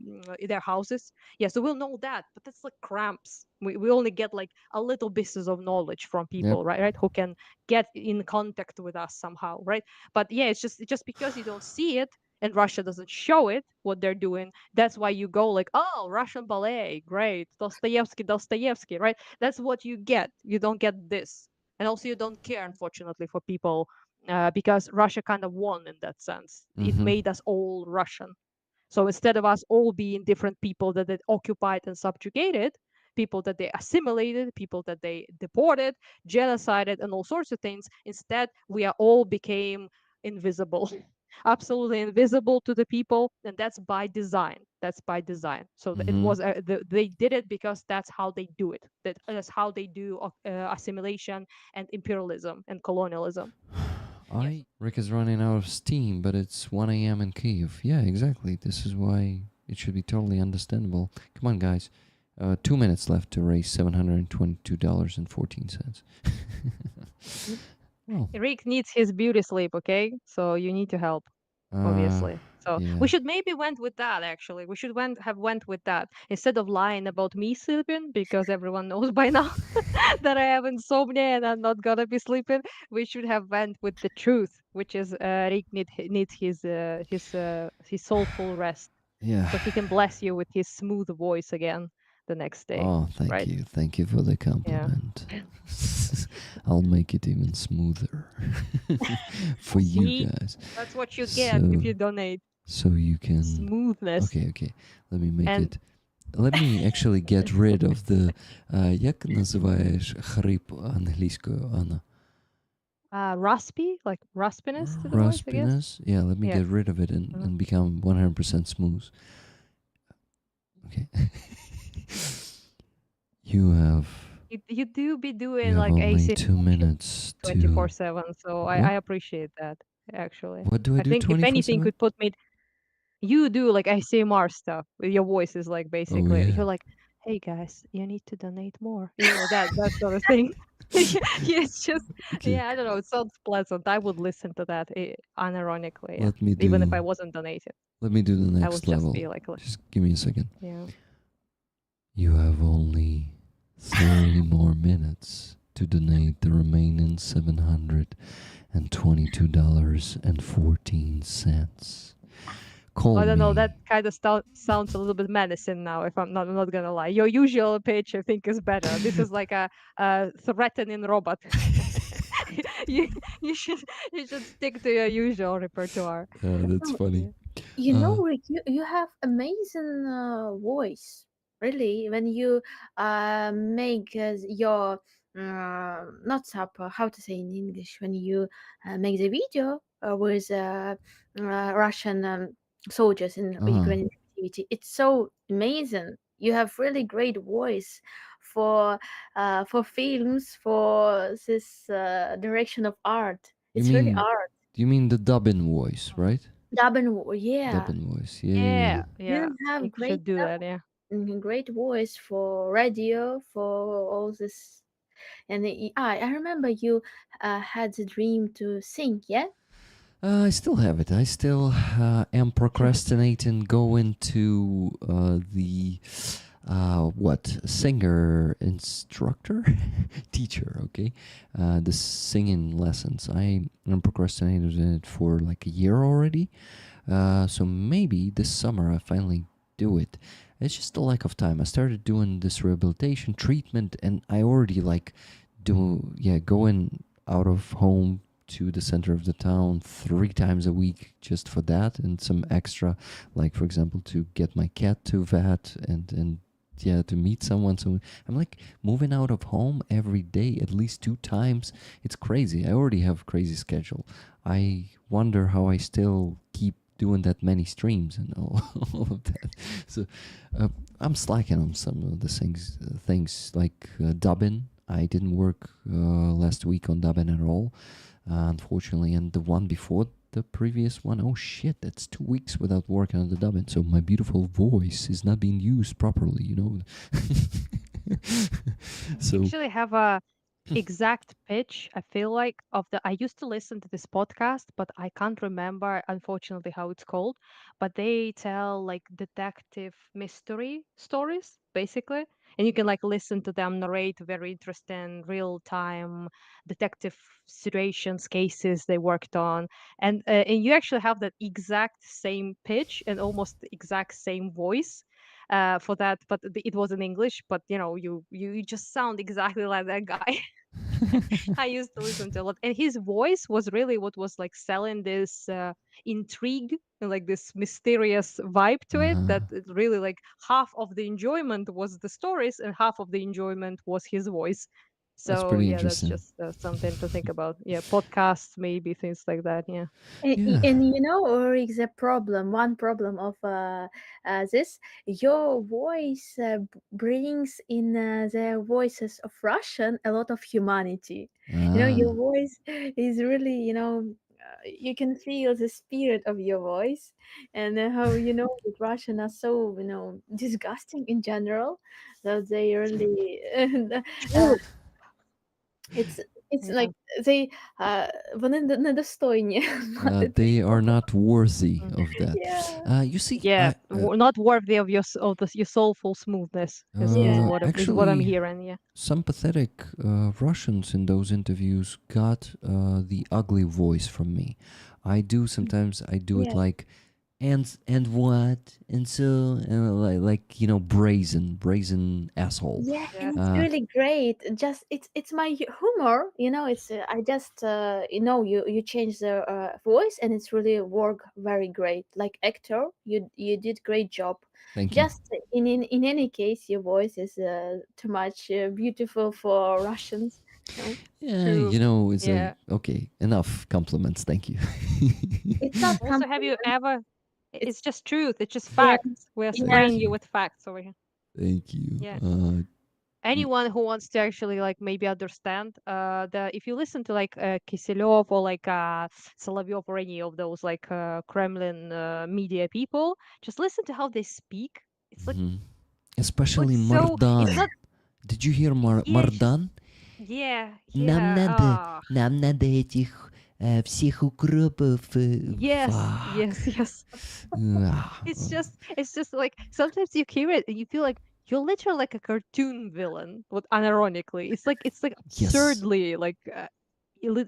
S2: their houses. Yeah, so we'll know that, but that's like cramps. We only get like a little pieces of knowledge from
S1: Yep.
S2: people, right, who can get in contact with us somehow, right? But yeah, it's just because you don't see it and Russia doesn't show it what they're doing. That's why you go like, oh, Russian ballet, great, Dostoevsky, right? That's what you get. You don't get this, and also you don't care, unfortunately, for people, because Russia kind of won in that sense. It
S1: Mm-hmm.
S2: made us all Russian. So instead of us all being different people that they occupied and subjugated, people that they assimilated, people that they deported, genocided, and all sorts of things, instead we are all became invisible. Absolutely invisible to the people, and that's by design. That's by design. So it
S1: Mm-hmm.
S2: was they did it because that's how they do it. That's how they do assimilation and imperialism and colonialism. Yes.
S1: Rick is running out of steam, but it's 1 a.m. in Kiev. Yeah, exactly. This is why it should be totally understandable. Come on, guys. 2 minutes left to raise $722.14. Well,
S2: Rick needs his beauty sleep, okay? So you need to help,
S1: uh,
S2: obviously. So
S1: yeah.
S2: we should maybe went with that, actually. We should have went with that instead of lying about me sleeping, because everyone knows by now that I have insomnia and I'm not gonna be sleeping. We should have went with the truth, which is Rick needs his soulful rest,
S1: Yeah.
S2: so he can bless you with his smooth voice again the next day,
S1: Oh, thank
S2: right?
S1: you. Thank you for the
S2: Yeah.
S1: compliment. I'll make it even smoother for you
S2: See,
S1: guys.
S2: that's what you get if you donate.
S1: So you can.
S2: Smoothness.
S1: Okay. Let me make
S2: And
S1: it. Let me actually get rid of the. Як називаєш хрип англійською, Анна?
S2: raspy, like raspiness to the voice, I guess.
S1: Raspiness? Yeah, let me
S2: Yeah.
S1: get rid of it and become 100% smooth. Okay. You have
S2: You do be
S1: you
S2: doing
S1: have
S2: like
S1: only
S2: AC
S1: 2 minutes to
S2: 24/7, so
S1: what?
S2: I appreciate that actually.
S1: What do I
S2: I
S1: do
S2: think if anything
S1: 24/7?
S2: could put me, you do like ASMR stuff. Your voice is like
S1: Oh
S2: basically
S1: yeah.
S2: you're like, hey guys, you need to donate more. That sort of thing. Yeah, it's just
S1: Okay.
S2: yeah, I don't know. It sounds pleasant. I would listen to that unironically, yeah.
S1: Let me
S2: Even if
S1: do
S2: I wasn't donating,
S1: let me do the
S2: I would
S1: next
S2: just be
S1: level.
S2: like,
S1: Just give me a second.
S2: yeah.
S1: You have only 30 more minutes to donate the remaining $722.14. Call
S2: I don't know. That
S1: me.
S2: kind of sounds a little bit menacing now. If I'm not gonna lie, your usual pitch I think is better. This is like a threatening robot. you you should you should stick to your usual repertoire.
S1: That's
S3: Oh,
S1: funny.
S2: Yeah.
S3: you know,
S1: Uh,
S3: Rick, you have amazing voice. Really, when you make your not supper, how to say in English, when you make the video with Russian soldiers in
S1: uh,
S3: Ukrainian captivity, it's so amazing. You have really great voice for films, for this direction of art.
S1: you
S3: It's really
S1: mean
S3: art.
S1: you mean the dubbing voice, right?
S3: Yeah.
S1: Dubbing voice. Yeah, yeah, yeah.
S2: Yeah, yeah.
S3: You
S2: I
S3: have
S2: think you
S3: great
S2: should do that. Yeah.
S3: great voice for radio, for all this. And I remember you had the dream to sing, yeah?
S1: I still have it. I still am procrastinating going to the what singer instructor teacher. Okay, the singing lessons. I am procrastinating it for like a year already. So maybe this summer I finally do it. It's just a lack of time. I started doing this rehabilitation treatment, and I already like going out of home to the center of the town 3 times a week just for that, and some extra, like for example, to get my cat to vet, and yeah, to meet someone. So I'm like moving out of home every day at least 2 times. It's crazy. I already have a crazy schedule. I wonder how I still keep doing that many streams and all, all of that. So uh, I'm slacking on some of the things like dubbing. I didn't work last week on dubbing at all, unfortunately, and the one before the previous one, oh shit, that's 2 weeks without working on the dubbing. So my beautiful voice is not being used properly, you know. So
S2: Actually have a exact pitch, I feel like, of the I used to listen to this podcast, but I can't remember unfortunately how it's called, but they tell like detective mystery stories basically. And you can like listen to them narrate very interesting real time detective situations, cases they worked on. And you actually have that exact same pitch and almost the exact same voice for that, but it was in English. But you just sound exactly like that guy. I used to listen to a lot, and his voice was really what was like selling this intrigue and like this mysterious vibe to it.
S1: uh,
S2: That it really like half of the enjoyment was the stories, and half of the enjoyment was his voice.
S1: that's
S2: So
S1: pretty
S2: yeah, that's
S1: interesting.
S2: just something to think about. Yeah, podcasts, maybe things like that. Yeah.
S1: Yeah.
S3: And you know, Ulrich, the problem, one problem of this, your voice brings in the voices of Russian a lot of humanity. You know, your
S1: Ah,
S3: voice is really, you can feel the spirit of your voice, and how you know that Russian are so disgusting in general, that they really uh,
S2: True.
S3: it's it's
S2: Yeah.
S3: like they вони недостойні мати цей
S1: they are
S3: погляд.
S1: not worthy
S2: Mm.
S1: of that.
S3: Yeah,
S1: You see,
S2: Yeah, not worthy of your soulful smoothness is
S3: yeah.
S2: what I'm
S1: actually,
S2: hearing. Yeah.
S1: some pathetic Russians in those interviews got the ugly voice from me. I do sometimes. I do it
S3: Yeah,
S1: like and what and so like brazen asshole.
S3: yeah,
S2: Yeah.
S3: and it's
S1: Uh,
S3: really great. Just it's my humor, It's I just you change the voice, and it's really work very great. Like actor, you did great job.
S1: Thank you.
S3: Just in any case, your voice is too much beautiful for Russians. No,
S1: Yeah,
S2: True.
S1: it's like
S2: Yeah.
S1: okay, enough compliments. Thank you.
S3: it's not
S2: Also, have you
S3: compliment.
S2: ever?
S3: It's
S2: It's just truth. It's just
S3: yeah,
S2: facts. We're
S3: yeah.
S1: Thank
S2: spraying you
S1: you.
S2: with facts over here.
S1: Thank you.
S2: Yeah. anyone who wants to actually like maybe understand the if you listen to like Kisilev or like Solovyov or any of those like Kremlin media people, just listen to how they speak. It's like
S1: Mhm. Especially
S2: it's so it's
S1: Mardan.
S2: not
S1: Did you hear
S2: yeah it's just
S1: Mardan?
S2: yeah
S1: Нам
S2: yeah
S1: надо, нам надо этих всех укропов.
S2: yes yes yes it's just like sometimes you hear it and you feel like you're literally like a cartoon villain, but unironically it's like
S1: Yes.
S2: absurdly like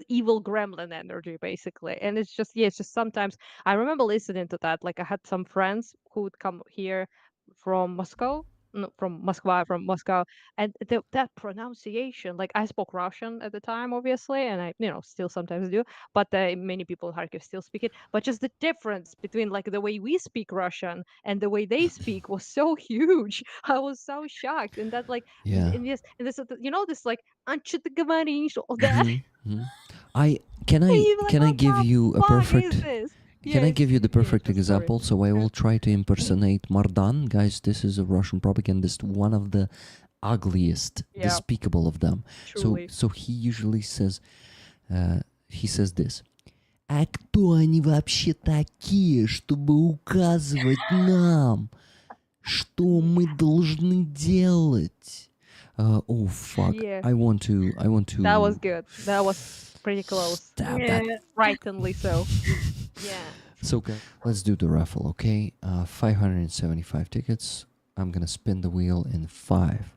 S2: evil gremlin energy basically. And it's just yeah it's just sometimes I remember listening to that. Like I had some friends who would come here from Moscow, no, from Moscow, and that pronunciation, like I spoke Russian at the time obviously, and I still sometimes do, but many people in Kharkiv still speak it. But just the difference between like the way we speak Russian and the way they speak was so huge. I was so shocked. And that like
S1: Yeah.
S2: in this this like «Анча ты говоришь?» all that.
S1: I
S2: And you're like,
S1: can I
S2: what
S1: give
S2: the
S1: you a
S2: fuck is
S1: perfect
S2: this?
S1: can I give you the
S2: Yeah,
S1: perfect
S2: true story.
S1: example? So I will try to impersonate Mardan. Guys, this is a Russian propagandist, one of the ugliest,
S2: Yeah,
S1: despicable of them.
S2: truly.
S1: So he usually says this. А кто они вообще такие, чтобы указывать нам, что мы должны делать? Oh fuck!
S2: Yeah,
S1: I want to
S2: that was good. That was pretty close.
S1: stab
S3: Yeah.
S1: that.
S2: Frighteningly so. Yeah.
S1: So let's do the raffle, okay? 575 tickets. I'm gonna spin the wheel in 5,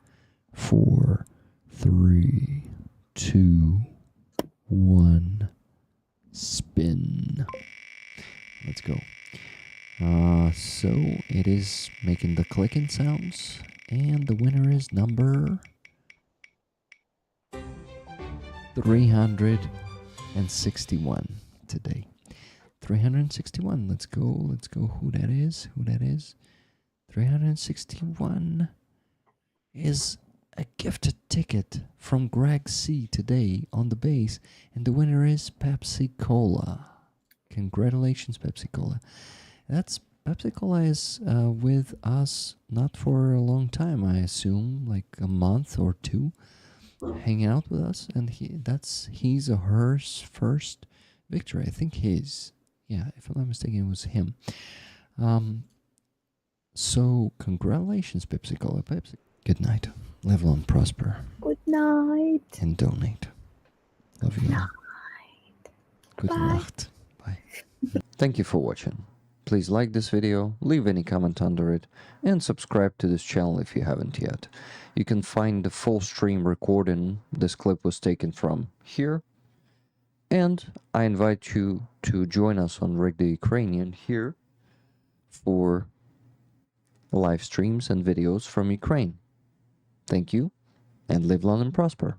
S1: 4, 3, 2, 1. Spin. Let's go. So it is making the clicking sounds, and the winner is number 361 today. 361. Let's go. Who that is? 361 is a gifted ticket from Greg C today on the base, and the winner is Pepsi Cola. Congratulations, Pepsi Cola. Pepsi Cola is with us not for a long time, I assume, like a month or two, hanging out with us, and his or hers first victory. I think his. Yeah, if I'm not mistaken, it was him. So congratulations, Pepsi Cola. Pepsi. Good night. Live long, prosper,
S3: Good night.
S1: and donate. Love you all. Good
S3: Bye.
S1: night. Bye. Thank you for watching. Please like this video, leave any comment under it, and subscribe to this channel if you haven't yet. You can find the full stream recording this clip was taken from here. And I invite you to join us on Rig the Ukrainian here for live streams and videos from Ukraine. Thank you, and live long and prosper.